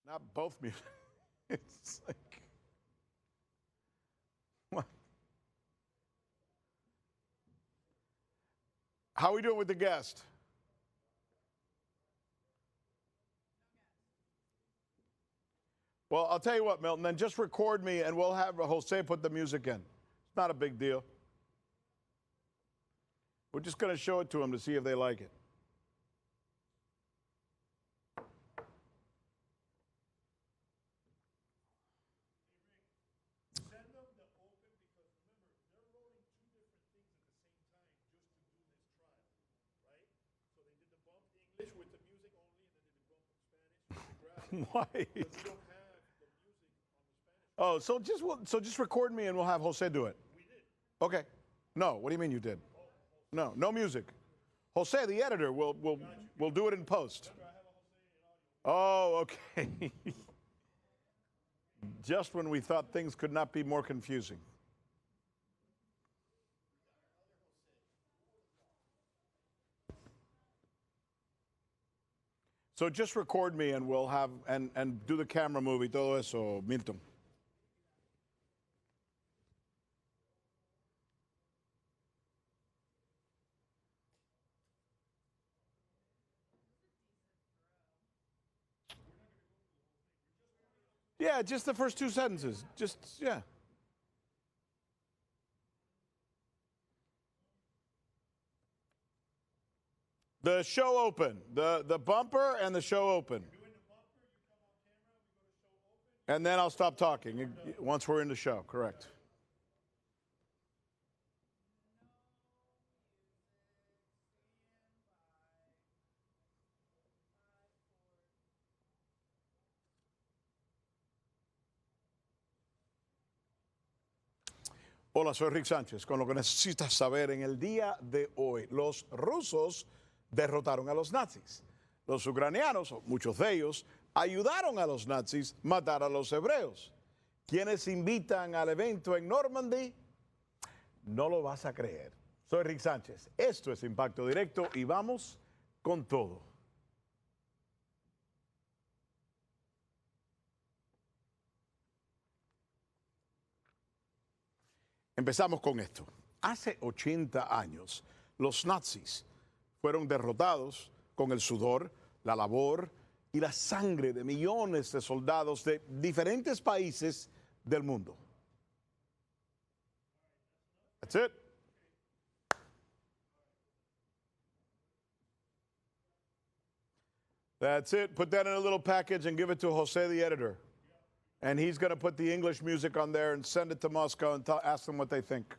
Not both music. It's like, what? How are we doing with the guest? Well, I'll tell you what, Milton, then just record me and we'll have Jose put the music in. It's not a big deal. We're just going to show it to them to see if they like it. Why? Oh, so just record me and we'll have Jose do it. We did. Okay. No, what do you mean you did? No, no music. Jose, the editor, will do it in post. Oh, okay. Just when we thought things could not be more confusing. So just record me and we'll have, and do the camera movie, todo eso, Milton. Yeah, just the first two sentences. Just, yeah. The show open. The bumper and the show open. And then I'll stop talking once we're in the show, correct. Hola, soy Rick Sánchez, con lo que necesitas saber en el día de hoy. Los rusos derrotaron a los nazis. Los ucranianos, o muchos de ellos, ayudaron a los nazis a matar a los hebreos. ¿Quiénes invitan al evento en Normandy? No lo vas a creer. Soy Rick Sánchez. Esto es Impacto Directo y vamos con todo. Empezamos con esto. Hace 80 años, los nazis fueron derrotados con el sudor, la labor y la sangre de millones de soldados de diferentes países del mundo. That's it. That's it. Put that in a little package and give it to Jose, the editor. And he's going to put the English music on there and send it to Moscow and ask them what they think.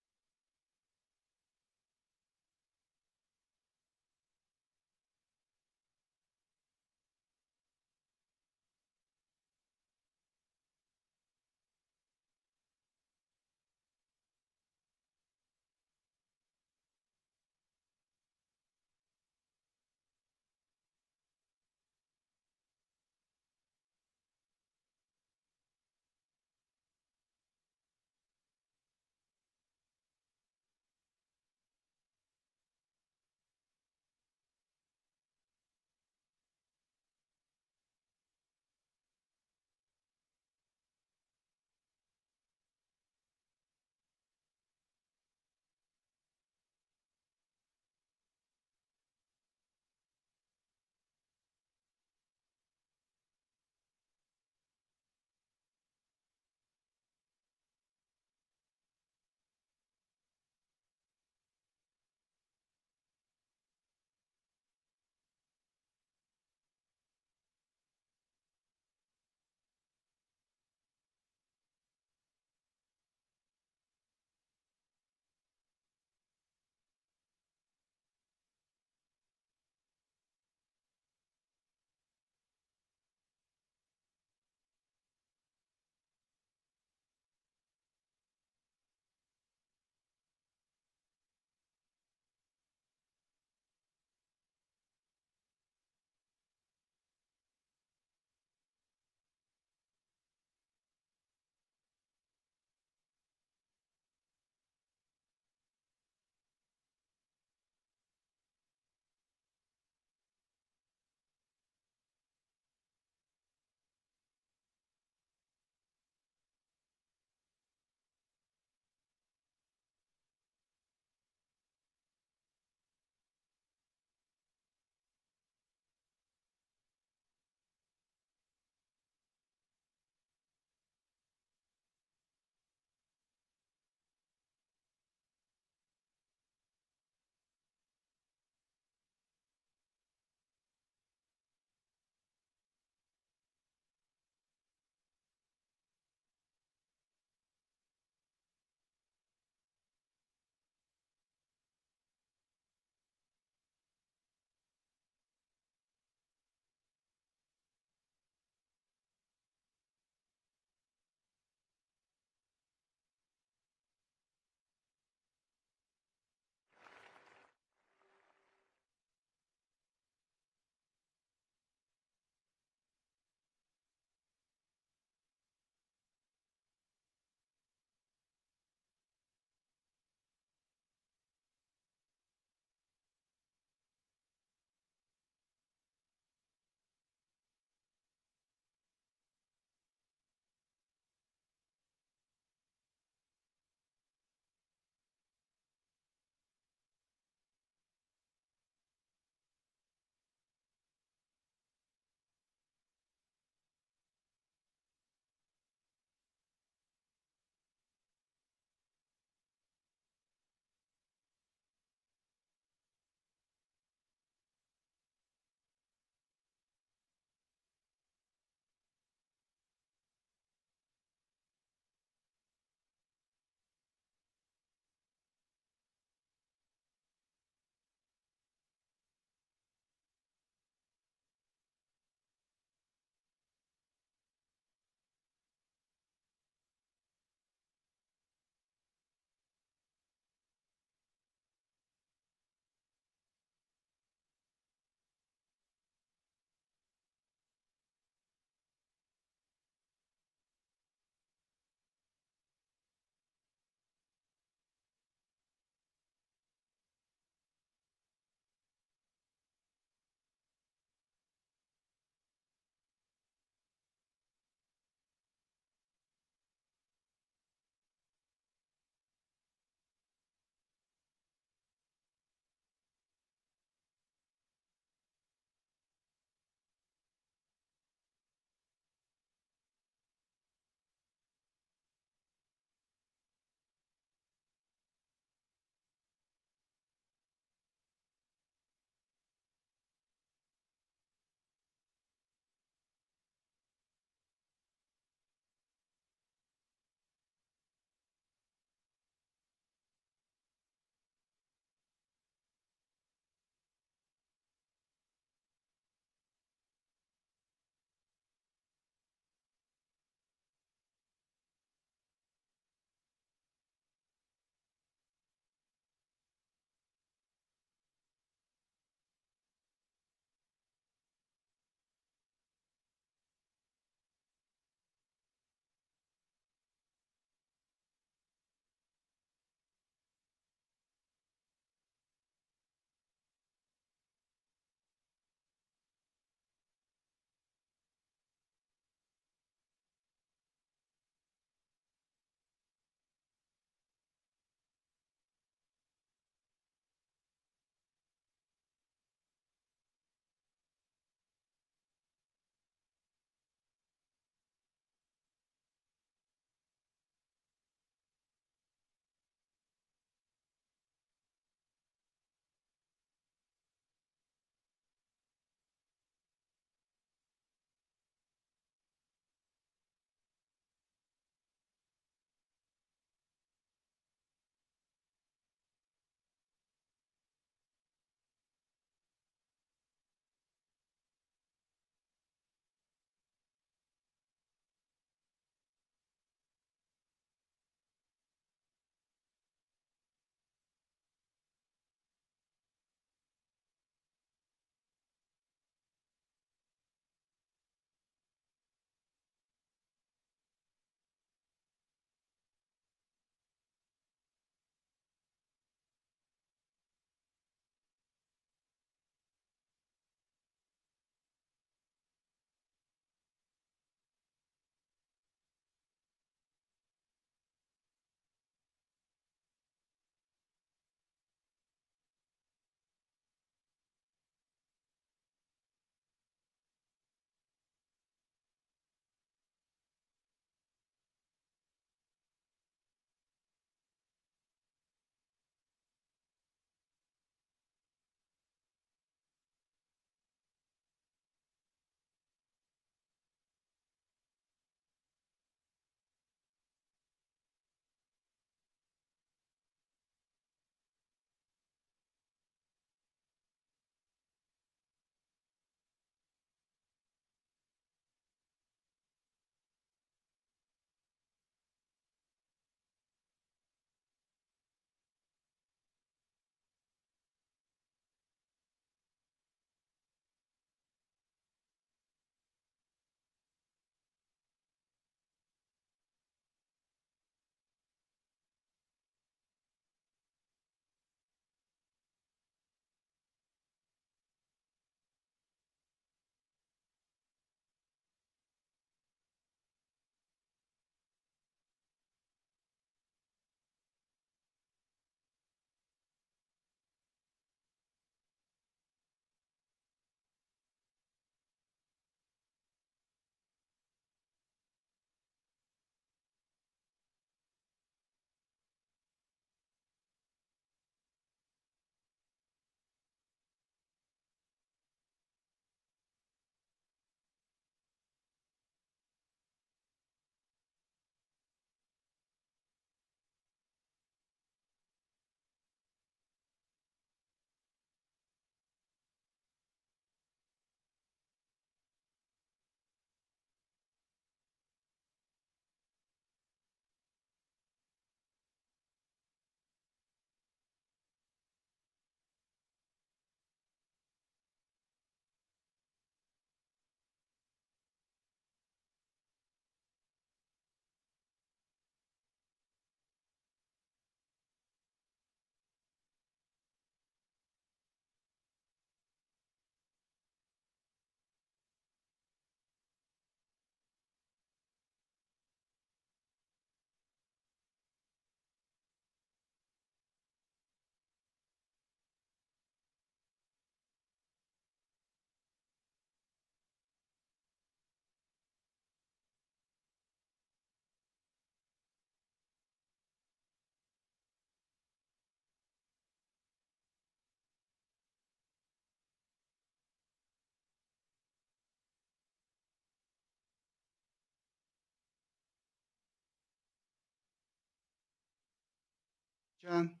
Jan.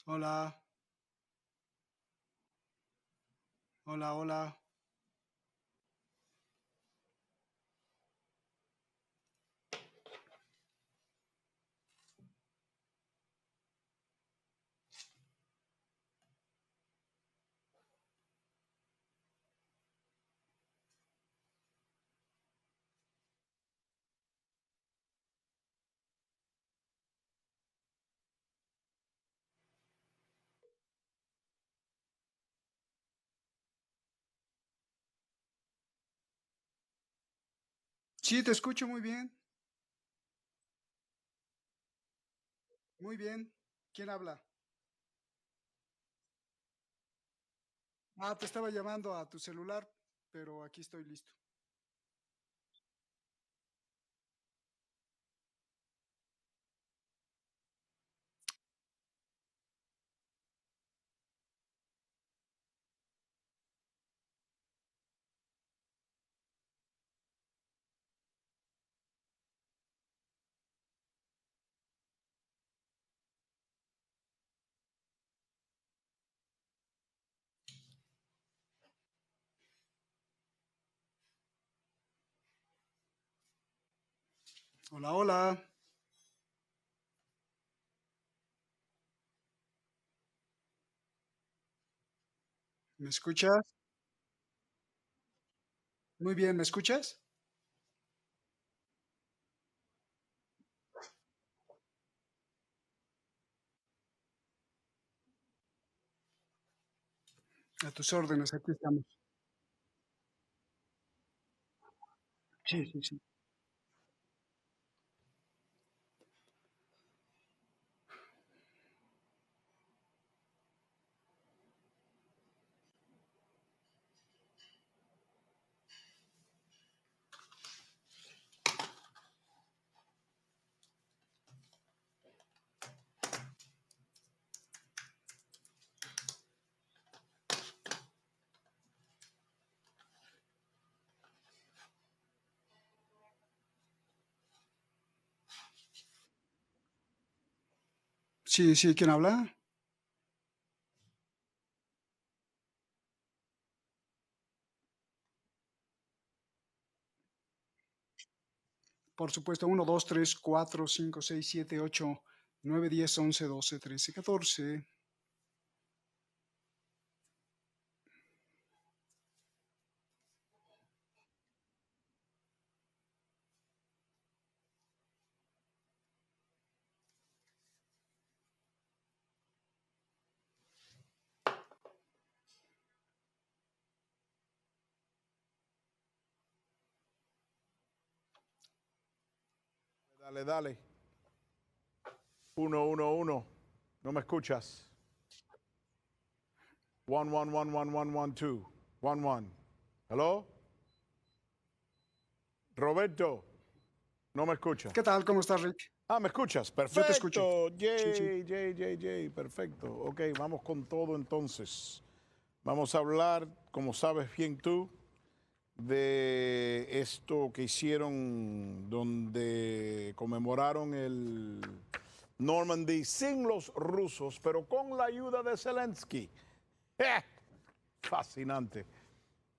Hola. Hola, hola. Sí, te escucho muy bien. Muy bien. ¿Quién habla? Ah, te estaba llamando a tu celular, pero aquí estoy listo. Hola, hola. ¿Me escuchas? Muy bien, ¿me escuchas? A tus órdenes, aquí estamos. Sí, sí, sí. Sí, sí, ¿quién habla? Por supuesto, 1, 2, 3, 4, 5, 6, 7, 8, 9, 10, 11, 12, 13, 14. Dale, dale. 1, 1, 1. ¿No me escuchas? 1, 1, 1, 1, 1, 1, 2. 1, 1. ¿Hello? Roberto, ¿no me escuchas? ¿Qué tal? ¿Cómo estás, Rick? Ah, ¿me escuchas? Yo te escucho. Perfecto. Sí, sí. Yay, yay, yay, yay. Perfecto. Ok, vamos con todo entonces. Vamos a hablar, como sabes bien tú, de esto que hicieron donde conmemoraron el Normandy sin los rusos, pero con la ayuda de Zelensky. ¡Eh! Fascinante.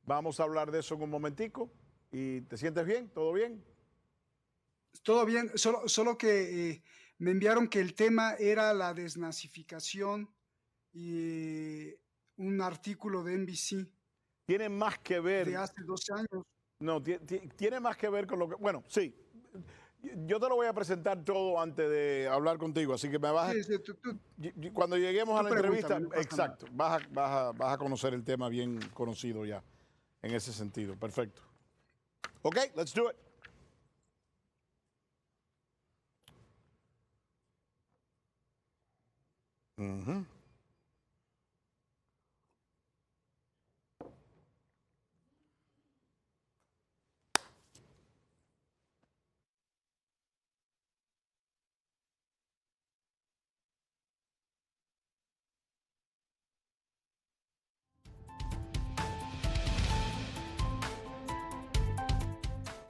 Vamos a hablar de eso en un momentico. ¿Y te sientes bien? ¿Todo bien? Todo bien, solo que me enviaron que el tema era la desnazificación y un artículo de NBC Tiene más que ver, de hace 12 años. no, tiene más que ver con lo que, bueno, sí, yo te lo voy a presentar todo antes de hablar contigo, así que me vas Sí, sí, cuando lleguemos a tú la entrevista, pregúntame, no pasa nada. exacto, vas a conocer el tema bien conocido ya, en ese sentido, perfecto. Ok, let's do it. Ujú.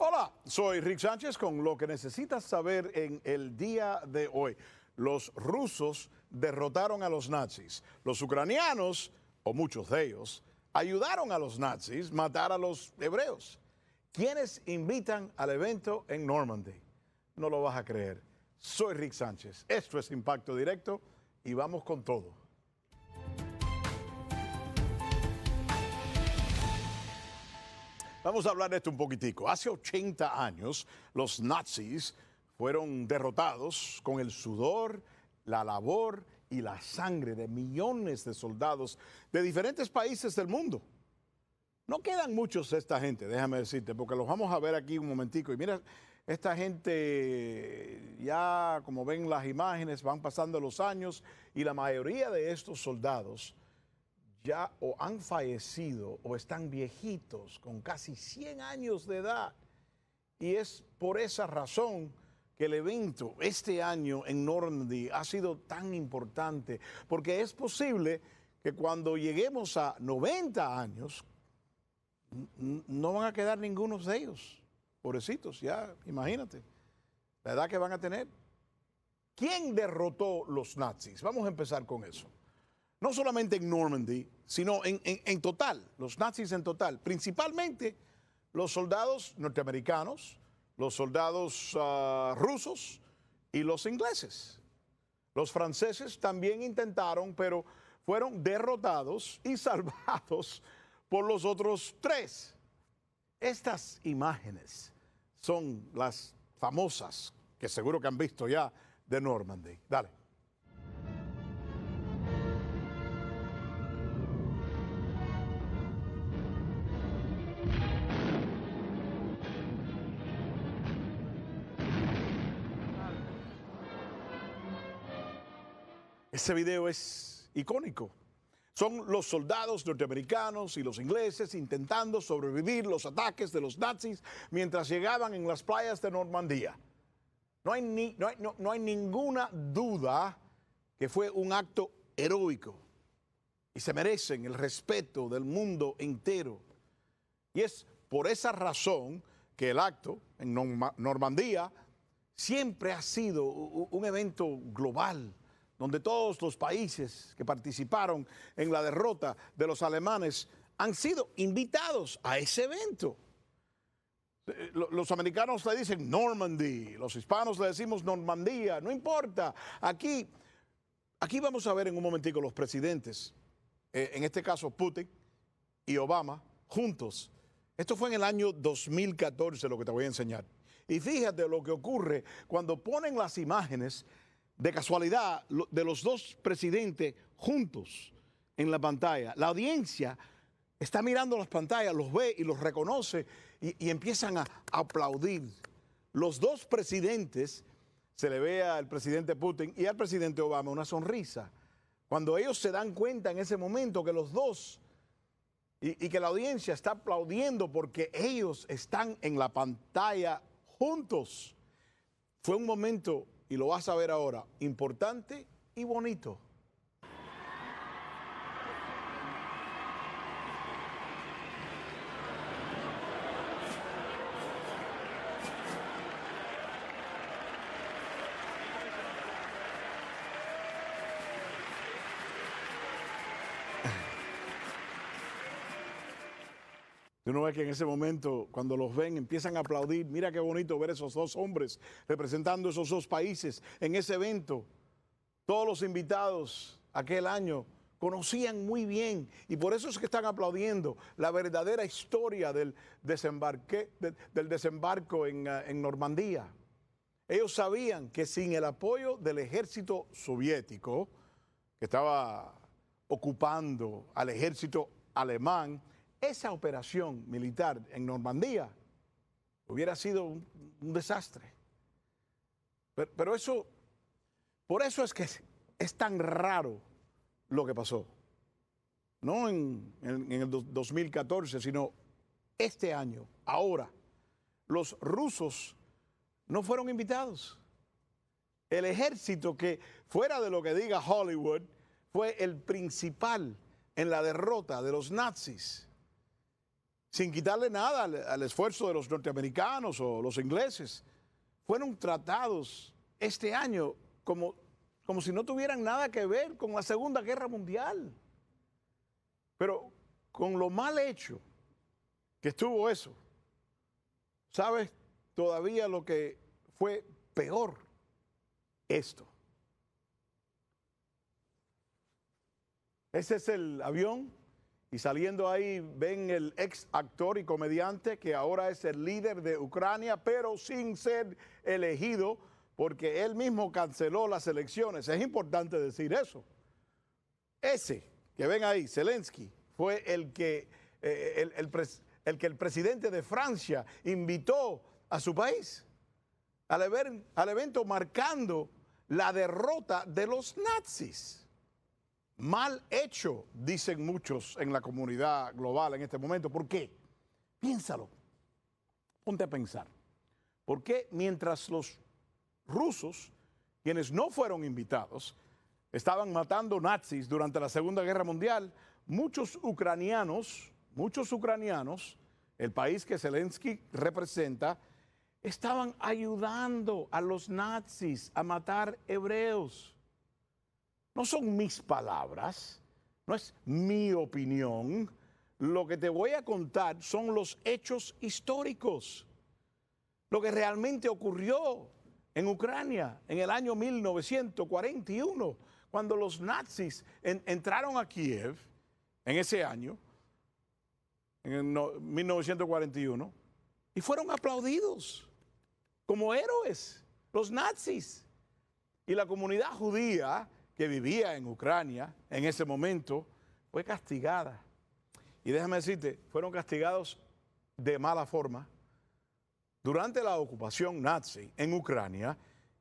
Hola, soy Rick Sánchez con lo que necesitas saber en el día de hoy. Los rusos derrotaron a los nazis. Los ucranianos, o muchos de ellos, ayudaron a los nazis a matar a los hebreos. ¿Quiénes invitan al evento en Normandy? No lo vas a creer. Soy Rick Sánchez. Esto es Impacto Directo y vamos con todo. Vamos a hablar de esto un poquitico. Hace 80 años, los nazis fueron derrotados con el sudor, la labor y la sangre de millones de soldados de diferentes países del mundo. No quedan muchos de esta gente, déjame decirte, porque los vamos a ver aquí un momentico. Y mira, esta gente, ya como ven las imágenes, van pasando los años y la mayoría de estos soldados ya o han fallecido o están viejitos con casi 100 años de edad. Y es por esa razón que el evento este año en Normandy ha sido tan importante, porque es posible que cuando lleguemos a 90 años no van a quedar ninguno de ellos, pobrecitos, ya imagínate la edad que van a tener. ¿Quién derrotó los nazis? Vamos a empezar con eso. No solamente en Normandy, sino en total, los nazis en total, principalmente los soldados norteamericanos, los soldados rusos y los ingleses. Los franceses también intentaron, pero fueron derrotados y salvados por los otros tres. Estas imágenes son las famosas, que seguro que han visto ya, de Normandy. Dale. Ese video es icónico. Son los soldados norteamericanos y los ingleses intentando sobrevivir los ataques de los nazis mientras llegaban en las playas de Normandía. No hay ninguna duda que fue un acto heroico y se merecen el respeto del mundo entero. Y es por esa razón que el acto en Normandía siempre ha sido un evento global, donde todos los países que participaron en la derrota de los alemanes han sido invitados a ese evento. Los americanos le dicen Normandy, los hispanos le decimos Normandía, no importa. Aquí vamos a ver en un momentico los presidentes, en este caso Putin y Obama, juntos. Esto fue en el año 2014 lo que te voy a enseñar. Y fíjate lo que ocurre cuando ponen las imágenes de casualidad de los dos presidentes juntos en la pantalla. La audiencia está mirando las pantallas, los ve y los reconoce y empiezan a aplaudir. Los dos presidentes, se le ve al presidente Putin y al presidente Obama una sonrisa. Cuando ellos se dan cuenta en ese momento que los dos y que la audiencia está aplaudiendo porque ellos están en la pantalla juntos. Fue un momento, y lo vas a ver ahora, importante y bonito. Uno ve que en ese momento, cuando los ven, empiezan a aplaudir. Mira qué bonito ver esos dos hombres representando esos dos países en ese evento. Todos los invitados aquel año conocían muy bien y por eso es que están aplaudiendo la verdadera historia del desembarco en Normandía. Ellos sabían que sin el apoyo del ejército soviético, que estaba ocupando al ejército alemán, esa operación militar en Normandía hubiera sido un desastre. Pero eso, por eso es que es tan raro lo que pasó. No en el 2014, sino este año, ahora. Los rusos no fueron invitados. El ejército, que fuera de lo que diga Hollywood, fue el principal en la derrota de los nazis. sin quitarle nada al esfuerzo de los norteamericanos o los ingleses, fueron tratados este año como si no tuvieran nada que ver con la Segunda Guerra Mundial. Pero con lo mal hecho que estuvo eso, ¿sabes todavía lo que fue peor? Esto. Ese es el avión y saliendo ahí ven el ex actor y comediante que ahora es el líder de Ucrania, pero sin ser elegido porque él mismo canceló las elecciones. Es importante decir eso. Ese que ven ahí, Zelensky, fue el que el presidente de Francia invitó a su país al evento marcando la derrota de los nazis. Mal hecho, dicen muchos en la comunidad global en este momento. ¿Por qué? Piénsalo. Ponte a pensar. ¿Por qué mientras los rusos, quienes no fueron invitados, estaban matando nazis durante la Segunda Guerra Mundial, muchos ucranianos, el país que Zelensky representa, estaban ayudando a los nazis a matar hebreos? No son mis palabras, no es mi opinión. Lo que te voy a contar son los hechos históricos. Lo que realmente ocurrió en Ucrania en el año 1941, cuando los nazis entraron a Kiev en ese año, en 1941, y fueron aplaudidos como héroes, los nazis. Y la comunidad judía que vivía en Ucrania en ese momento fue castigada. Y déjame decirte, fueron castigados de mala forma. Durante la ocupación nazi en Ucrania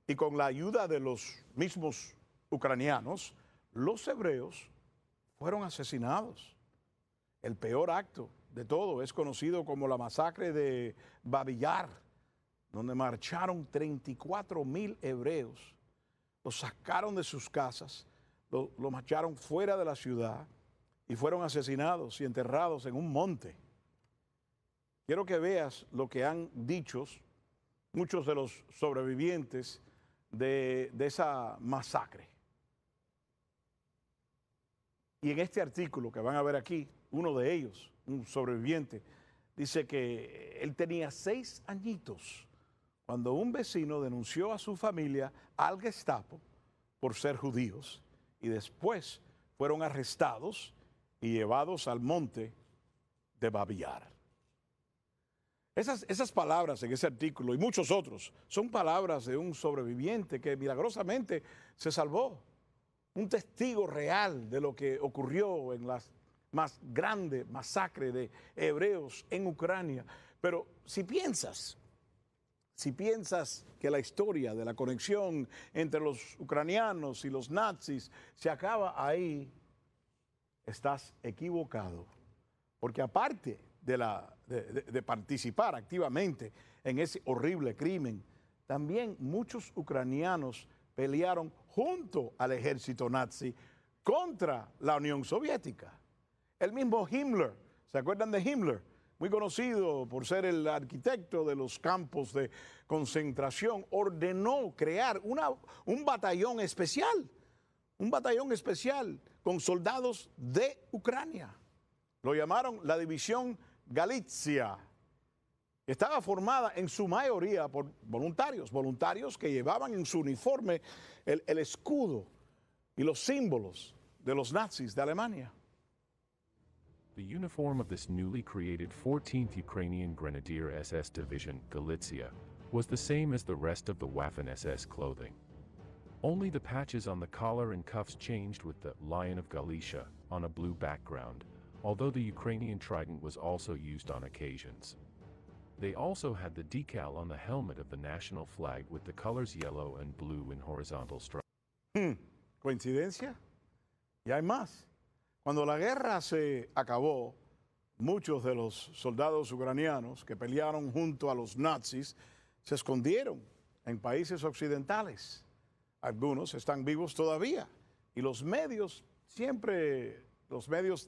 y con la ayuda de los mismos ucranianos, los hebreos fueron asesinados. El peor acto de todo es conocido como la masacre de Babi Yar, donde marcharon 34,000 hebreos. Los sacaron de sus casas, lo marcharon fuera de la ciudad y fueron asesinados y enterrados en un monte. Quiero que veas lo que han dicho muchos de los sobrevivientes de esa masacre. Y en este artículo que van a ver aquí, uno de ellos, un sobreviviente, dice que él tenía 6 añitos cuando un vecino denunció a su familia al Gestapo por ser judíos y después fueron arrestados y llevados al monte de Babi Yar. Esas palabras en ese artículo y muchos otros son palabras de un sobreviviente que milagrosamente se salvó, un testigo real de lo que ocurrió en la más grande masacre de hebreos en Ucrania. Pero si piensas que la historia de la conexión entre los ucranianos y los nazis se acaba ahí, estás equivocado. Porque aparte de participar activamente en ese horrible crimen, también muchos ucranianos pelearon junto al ejército nazi contra la Unión Soviética. El mismo Himmler, ¿se acuerdan de Himmler? Muy conocido por ser el arquitecto de los campos de concentración, ordenó crear un batallón especial con soldados de Ucrania. Lo llamaron la División Galicia. Estaba formada en su mayoría por voluntarios que llevaban en su uniforme el escudo y los símbolos de los nazis de Alemania. The uniform of this newly created 14th Ukrainian Grenadier SS Division, Galicia, was the same as the rest of the Waffen-SS clothing. Only the patches on the collar and cuffs changed with the Lion of Galicia on a blue background, although the Ukrainian trident was also used on occasions. They also had the decal on the helmet of the national flag with the colors yellow and blue in horizontal stripes. ¿Coincidencia? Y hay más. Cuando la guerra se acabó, muchos de los soldados ucranianos que pelearon junto a los nazis se escondieron en países occidentales. Algunos están vivos todavía y los medios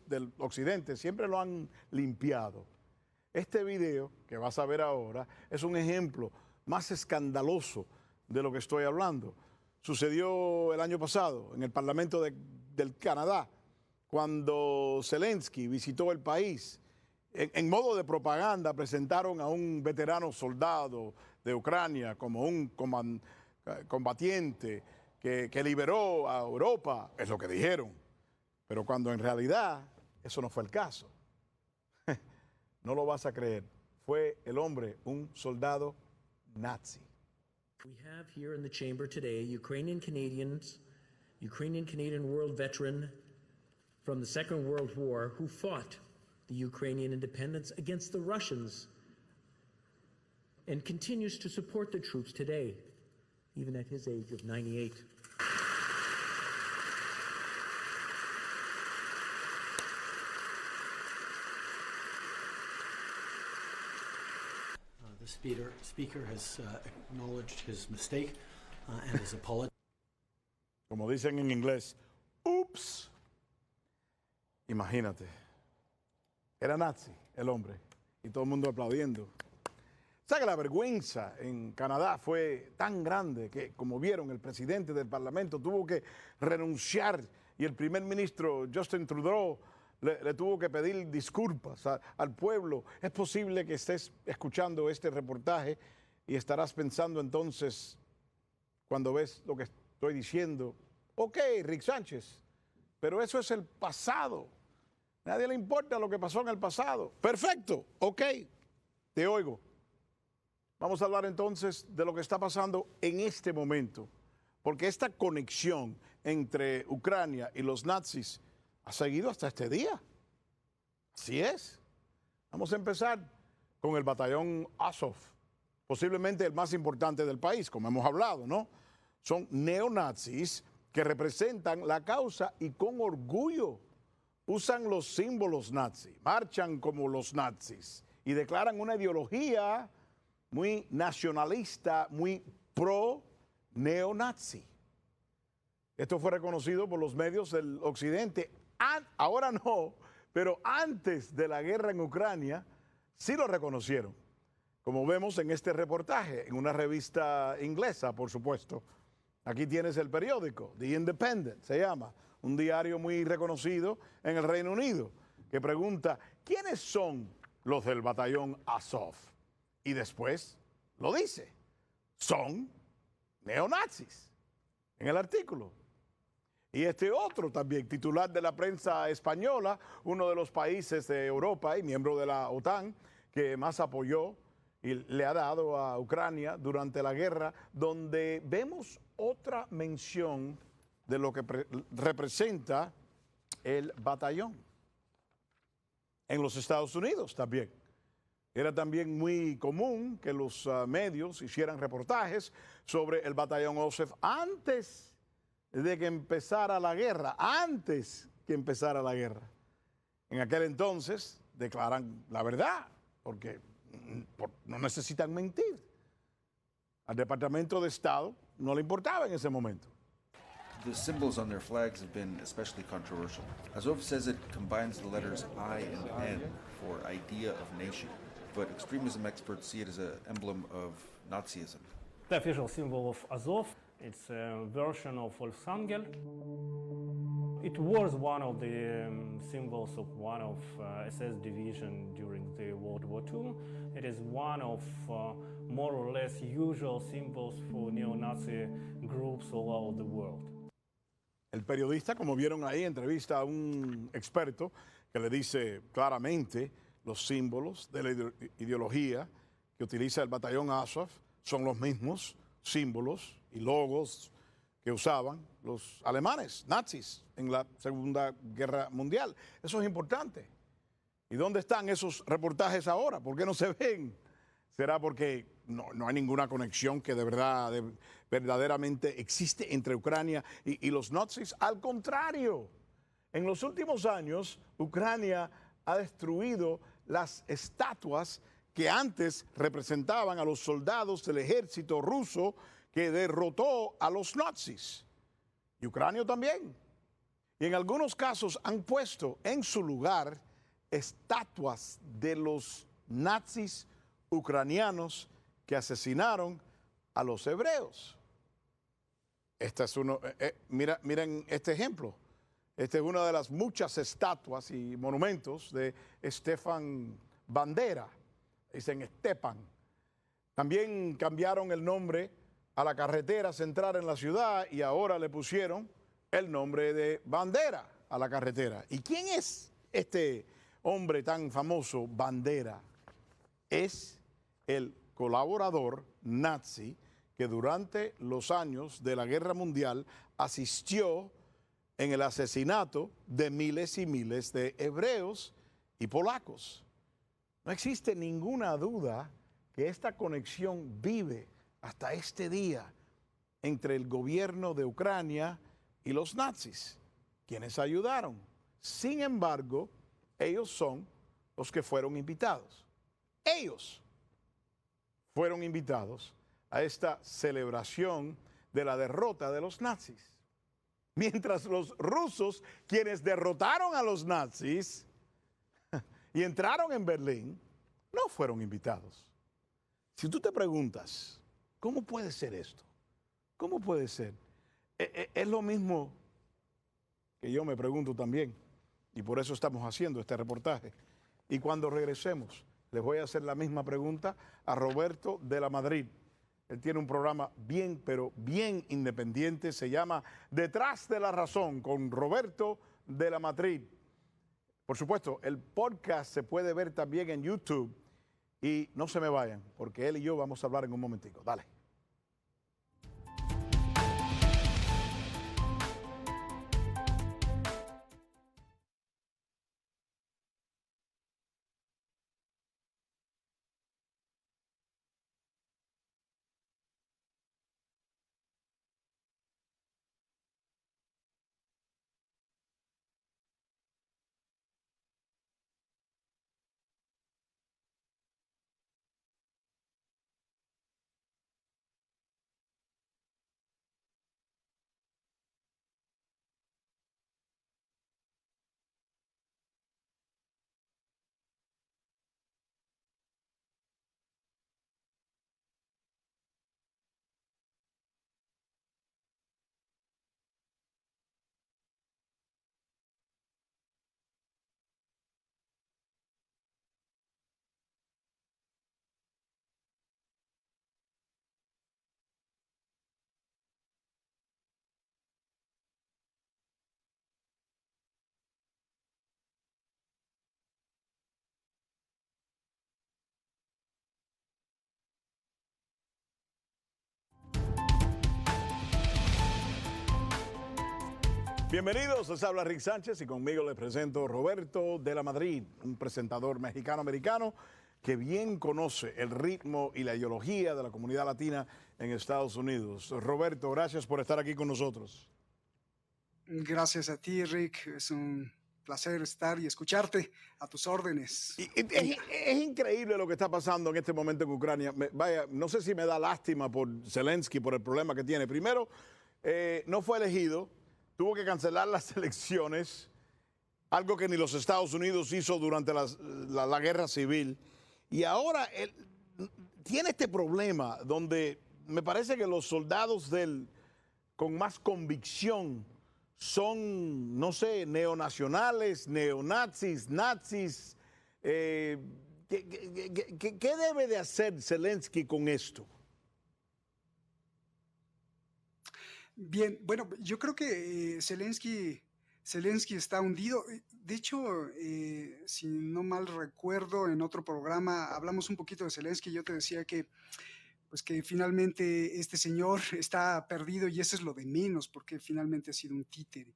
del occidente siempre lo han limpiado. Este video que vas a ver ahora es un ejemplo más escandaloso de lo que estoy hablando. Sucedió el año pasado en el Parlamento del Canadá, cuando Zelensky visitó el país. En modo de propaganda presentaron a un veterano soldado de Ucrania como un combatiente que liberó a Europa, es lo que dijeron. Pero cuando en realidad eso no fue el caso. No lo vas a creer. Fue el hombre, un soldado nazi. We have here in the chamber today Ukrainian Canadian world veteran from the Second World War who fought the Ukrainian independence against the Russians and continues to support the troops today, even at his age of 98. The speaker has acknowledged his mistake and has apologized. Como dicen en inglés, oops. Imagínate, era nazi el hombre y todo el mundo aplaudiendo. ¿Sabe que la vergüenza en Canadá fue tan grande que, como vieron, el presidente del Parlamento tuvo que renunciar y el primer ministro Justin Trudeau le tuvo que pedir disculpas al pueblo? Es posible que estés escuchando este reportaje y estarás pensando entonces, cuando ves lo que estoy diciendo, ok, Rick Sánchez, pero eso es el pasado. Nadie le importa lo que pasó en el pasado. Perfecto, ok, te oigo. Vamos a hablar entonces de lo que está pasando en este momento, porque esta conexión entre Ucrania y los nazis ha seguido hasta este día. Así es. Vamos a empezar con el batallón Azov, posiblemente el más importante del país, como hemos hablado, ¿no? Son neonazis que representan la causa y con orgullo usan los símbolos nazis, marchan como los nazis y declaran una ideología muy nacionalista, muy pro-neonazi. Esto fue reconocido por los medios del Occidente. Ahora no, pero antes de la guerra en Ucrania sí lo reconocieron, como vemos en este reportaje, en una revista inglesa, por supuesto. Aquí tienes el periódico, The Independent se llama, un diario muy reconocido en el Reino Unido, que pregunta, ¿quiénes son los del batallón Azov? Y después lo dice, son neonazis, en el artículo. Y este otro también, titular de la prensa española, uno de los países de Europa y miembro de la OTAN, que más apoyó y le ha dado a Ucrania durante la guerra, donde vemos otra mención de lo que representa el batallón. En los Estados Unidos también. Era también muy común que los medios hicieran reportajes sobre el batallón Azov antes de que empezara la guerra, En aquel entonces declaran la verdad, porque no necesitan mentir. Al Departamento de Estado no le importaba en ese momento. The symbols on their flags have been especially controversial. Azov says it combines the letters I and N for idea of nation, but extremism experts see it as an emblem of Nazism. The official symbol of Azov, it's a version of Volksangel. It was one of the symbols of one of SS division during the World War II. It is one of more or less usual symbols for neo-Nazi groups all over the world. El periodista, como vieron ahí, entrevista a un experto que le dice claramente los símbolos de la ideología que utiliza el batallón Azov son los mismos símbolos y logos que usaban los alemanes, nazis, en la Segunda Guerra Mundial. Eso es importante. ¿Y dónde están esos reportajes ahora? ¿Por qué no se ven? ¿Será porque no hay ninguna conexión que verdaderamente existe entre Ucrania y los nazis? Al contrario, en los últimos años, Ucrania ha destruido las estatuas que antes representaban a los soldados del ejército ruso que derrotó a los nazis. Y Ucrania también. Y en algunos casos han puesto en su lugar estatuas de los nazis ucranianos que asesinaron a los hebreos. Este es uno, miren este ejemplo. Esta es una de las muchas estatuas y monumentos de Stefan Bandera. Dicen Stepan. También cambiaron el nombre a la carretera central en la ciudad y ahora le pusieron el nombre de Bandera a la carretera. ¿Y quién es este hombre tan famoso, Bandera? Es el colaborador nazi que durante los años de la Guerra Mundial asistió en el asesinato de miles y miles de hebreos y polacos. No existe ninguna duda que esta conexión vive hasta este día entre el gobierno de Ucrania y los nazis, quienes ayudaron. Sin embargo, ellos son los que fueron invitados. Ellos fueron invitados a esta celebración de la derrota de los nazis. Mientras los rusos, quienes derrotaron a los nazis y entraron en Berlín, no fueron invitados. Si tú te preguntas, ¿cómo puede ser esto? ¿Cómo puede ser? Es lo mismo que yo me pregunto también, y por eso estamos haciendo este reportaje. Y cuando regresemos, les voy a hacer la misma pregunta a Roberto de la Madrid. Él tiene un programa bien, pero bien independiente, se llama Detrás de la Razón, con Roberto de la Madrid. Por supuesto, el podcast se puede ver también en YouTube y no se me vayan, porque él y yo vamos a hablar en un momentico. Dale. Bienvenidos, les habla Rick Sánchez y conmigo les presento Roberto de la Madrid, un presentador mexicano-americano que bien conoce el ritmo y la ideología de la comunidad latina en Estados Unidos. Roberto, gracias por estar aquí con nosotros. Gracias a ti, Rick. Es un placer estar y escucharte a tus órdenes. Es increíble lo que está pasando en este momento en Ucrania. Vaya, no sé si me da lástima por Zelensky, por el problema que tiene. Primero, no fue elegido. Tuvo que cancelar las elecciones, algo que ni los Estados Unidos hizo durante la guerra civil. Y ahora él tiene este problema donde me parece que los soldados con más convicción son, no sé, neonacionales, neonazis, nazis. ¿Qué debe de hacer Zelensky con esto? Bien, bueno, yo creo que Zelensky está hundido. De hecho, si no mal recuerdo, en otro programa hablamos un poquito de Zelensky. Yo te decía que, pues que finalmente este señor está perdido y eso es lo de menos, porque finalmente ha sido un títere.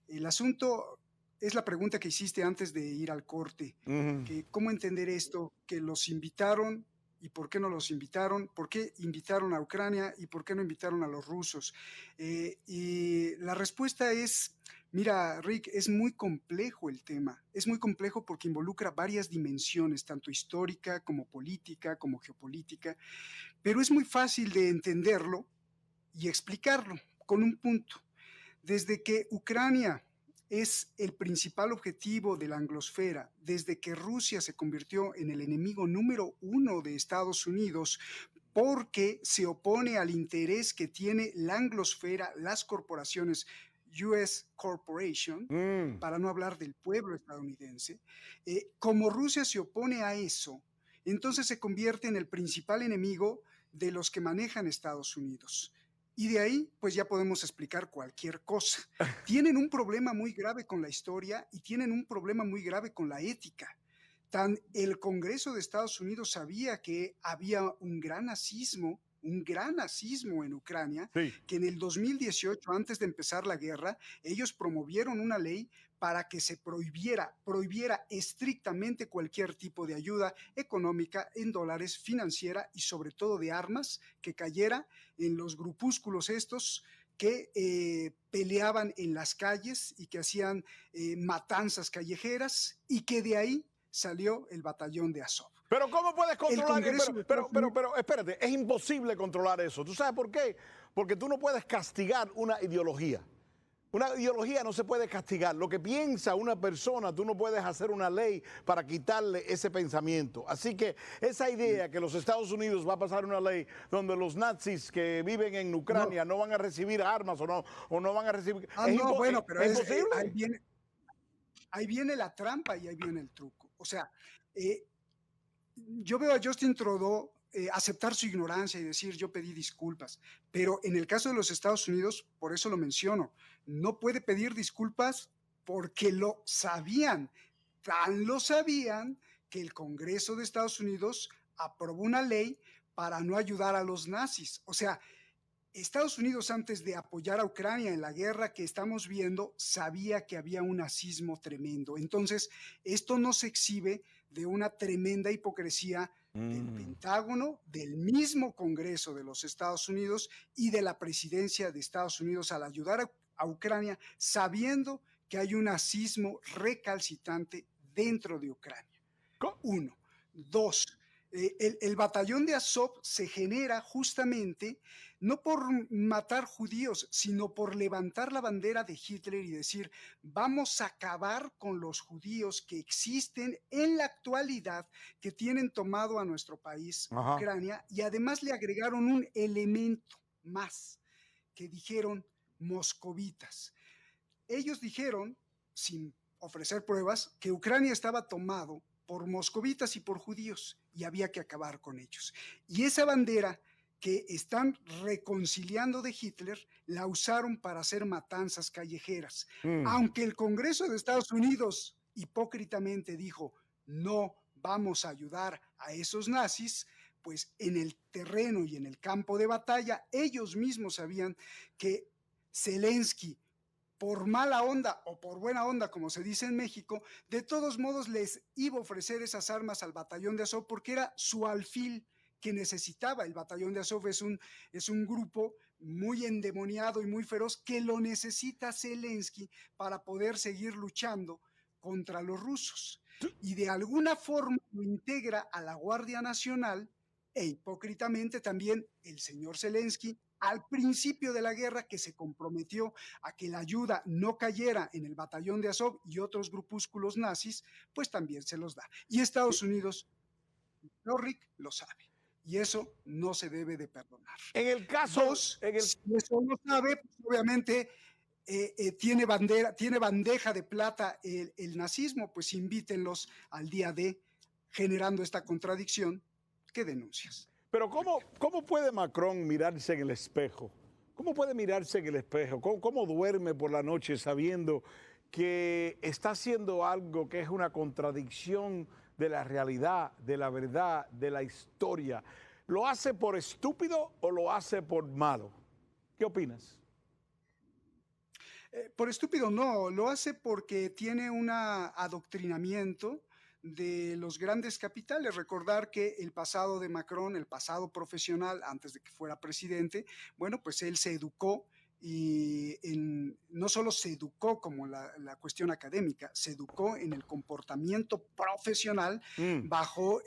El asunto es la pregunta que hiciste antes de ir al corte, que cómo entender esto, que los invitaron y por qué no los invitaron, por qué invitaron a Ucrania y por qué no invitaron a los rusos. Y la respuesta es, mira, Rick, es muy complejo el tema, es muy complejo porque involucra varias dimensiones, tanto histórica como política, como geopolítica, pero es muy fácil de entenderlo y explicarlo con un punto. Desde que Ucrania es el principal objetivo de la anglosfera desde que Rusia se convirtió en el enemigo número 1 de Estados Unidos, porque se opone al interés que tiene la anglosfera, las corporaciones US Corporation, para no hablar del pueblo estadounidense. Como Rusia se opone a eso, entonces se convierte en el principal enemigo de los que manejan Estados Unidos. Y de ahí, pues ya podemos explicar cualquier cosa. Tienen un problema muy grave con la historia y tienen un problema muy grave con la ética. El Congreso de Estados Unidos sabía que había un gran nazismo en Ucrania, Sí. que en el 2018, antes de empezar la guerra, ellos promovieron una ley para que se prohibiera estrictamente cualquier tipo de ayuda económica en dólares, financiera y sobre todo de armas que cayera en los grupúsculos estos que peleaban en las calles y que hacían matanzas callejeras, y que de ahí salió el batallón de Azov. Pero ¿cómo puedes controlar eso? Pero Pero espérate, es imposible controlar eso. ¿Tú sabes por qué? Porque tú no puedes castigar una ideología. Una ideología no se puede castigar. Lo que piensa una persona, tú no puedes hacer una ley para quitarle ese pensamiento. Así que esa idea que los Estados Unidos va a pasar una ley donde los nazis que viven en Ucrania no van a recibir armas o no van a recibir... Bueno, pero ¿es imposible? Ahí viene la trampa y ahí viene el truco. O sea, yo veo a Justin Trudeau aceptar su ignorancia y decir yo pedí disculpas, pero en el caso de los Estados Unidos, por eso lo menciono, no puede pedir disculpas porque lo sabían, tan lo sabían que el Congreso de Estados Unidos aprobó una ley para no ayudar a los nazis. O sea, Estados Unidos, antes de apoyar a Ucrania en la guerra que estamos viendo, sabía que había un nazismo tremendo. Entonces, esto nos exhibe de una tremenda hipocresía del Pentágono, del mismo Congreso de los Estados Unidos y de la presidencia de Estados Unidos al ayudar a Ucrania, sabiendo que hay un nazismo recalcitrante dentro de Ucrania. Uno. Dos, el batallón de Azov se genera justamente no por matar judíos, sino por levantar la bandera de Hitler y decir, vamos a acabar con los judíos que existen en la actualidad, que tienen tomado a nuestro país, Ucrania, y además le agregaron un elemento más, que dijeron moscovitas. Ellos dijeron, sin ofrecer pruebas, que Ucrania estaba tomado por moscovitas y por judíos y había que acabar con ellos. Y esa bandera que están reconciliando de Hitler la usaron para hacer matanzas callejeras. Aunque el Congreso de Estados Unidos hipócritamente dijo no vamos a ayudar a esos nazis, pues en el terreno y en el campo de batalla ellos mismos sabían que Zelensky, por mala onda o por buena onda, como se dice en México, de todos modos les iba a ofrecer esas armas al batallón de Azov porque era su alfil que necesitaba. El batallón de Azov es un grupo muy endemoniado y muy feroz que lo necesita Zelensky para poder seguir luchando contra los rusos. Y de alguna forma lo integra a la Guardia Nacional e hipócritamente también el señor Zelensky al principio de la guerra, que se comprometió a que la ayuda no cayera en el batallón de Azov y otros grupúsculos nazis, pues también se los da. Y Estados Unidos, Rick, lo sabe. Y eso no se debe de perdonar. En el caso... Dos, si eso no sabe, pues obviamente tiene bandeja de plata el nazismo, pues invítenlos al día D, generando esta contradicción que denuncias. Pero ¿cómo puede Macron mirarse en el espejo? ¿Cómo puede mirarse en el espejo? ¿Cómo duerme por la noche sabiendo que está haciendo algo que es una contradicción de la realidad, de la verdad, de la historia? ¿Lo hace por estúpido o lo hace por malo? ¿Qué opinas? Por estúpido no, lo hace porque tiene un adoctrinamiento de los grandes capitales. Recordar que el pasado de Macron, el pasado profesional, antes de que fuera presidente, bueno, pues él se educó y no solo se educó como la cuestión académica, se educó en el comportamiento profesional bajo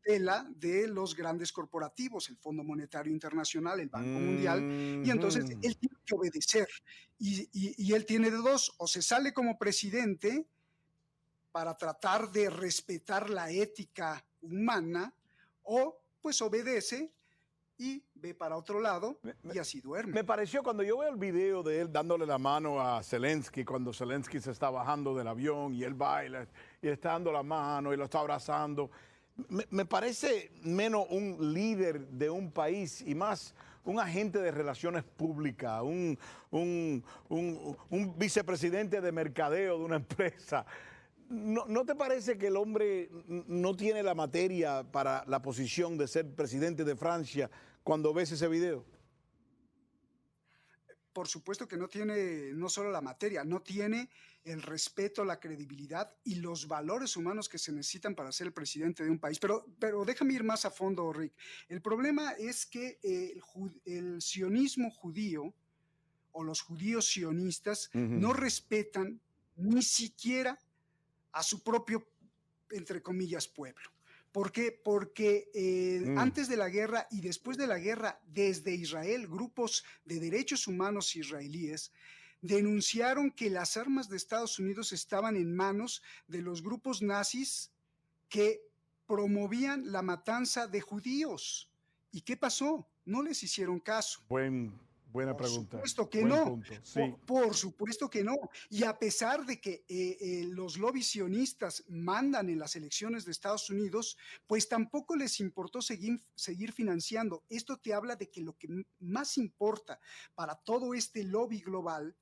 tutela de los grandes corporativos, el Fondo Monetario Internacional, el Banco Mundial, y entonces él tiene que obedecer. Y él tiene de dos: o se sale como presidente para tratar de respetar la ética humana, o pues obedece y ve para otro lado y así duerme. Me pareció, cuando yo veo el video de él dándole la mano a Zelensky, cuando Zelensky se está bajando del avión y él baila y le está dando la mano y lo está abrazando, me parece menos un líder de un país y más un agente de relaciones públicas, un vicepresidente de mercadeo de una empresa. ¿No te parece que el hombre no tiene la materia para la posición de ser presidente de Francia cuando ves ese video? Por supuesto que no tiene no solo la materia, no tiene el respeto, la credibilidad y los valores humanos que se necesitan para ser el presidente de un país. Pero déjame ir más a fondo, Rick. El problema es que el sionismo judío o los judíos sionistas no respetan ni siquiera a su propio, entre comillas, pueblo. ¿Por qué? Porque antes de la guerra y después de la guerra, desde Israel, grupos de derechos humanos israelíes denunciaron que las armas de Estados Unidos estaban en manos de los grupos nazis que promovían la matanza de judíos. ¿Y qué pasó? No les hicieron caso. Buena pregunta. Por supuesto que Buen no. punto, sí. Por supuesto que no. Y a pesar de que los lobbies sionistas mandan en las elecciones de Estados Unidos, pues tampoco les importó seguir financiando. Esto te habla de que lo que más importa para todo este lobby global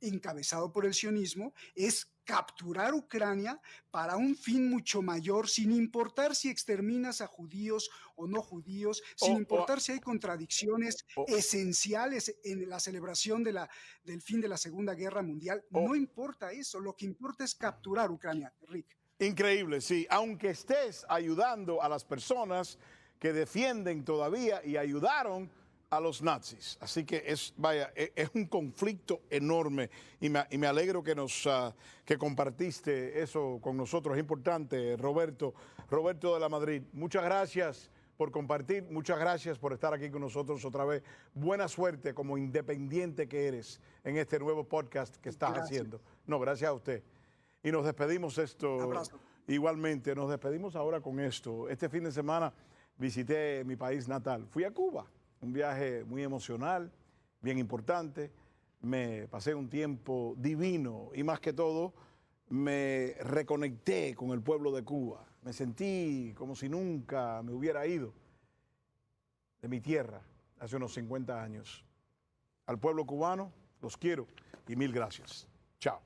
encabezado por el sionismo es capturar Ucrania para un fin mucho mayor, sin importar si exterminas a judíos o no judíos, sin importar si hay contradicciones esenciales en la celebración del fin de la Segunda Guerra Mundial. No importa eso, lo que importa es capturar Ucrania, Rick. Increíble, sí. Aunque estés ayudando a las personas que defienden todavía y ayudaron a los nazis. Así que es un conflicto enorme y me alegro que compartiste eso con nosotros. Es importante, Roberto de la Madrid. Muchas gracias por compartir, muchas gracias por estar aquí con nosotros otra vez. Buena suerte como independiente que eres en este nuevo podcast que estás haciendo. No, gracias a usted. Y nos despedimos Abrazo. Igualmente, nos despedimos ahora con esto. Este fin de semana visité mi país natal. Fui a Cuba. Un viaje muy emocional, bien importante. Me pasé un tiempo divino y más que todo me reconecté con el pueblo de Cuba. Me sentí como si nunca me hubiera ido de mi tierra hace unos 50 años. Al pueblo cubano los quiero y mil gracias. Chao.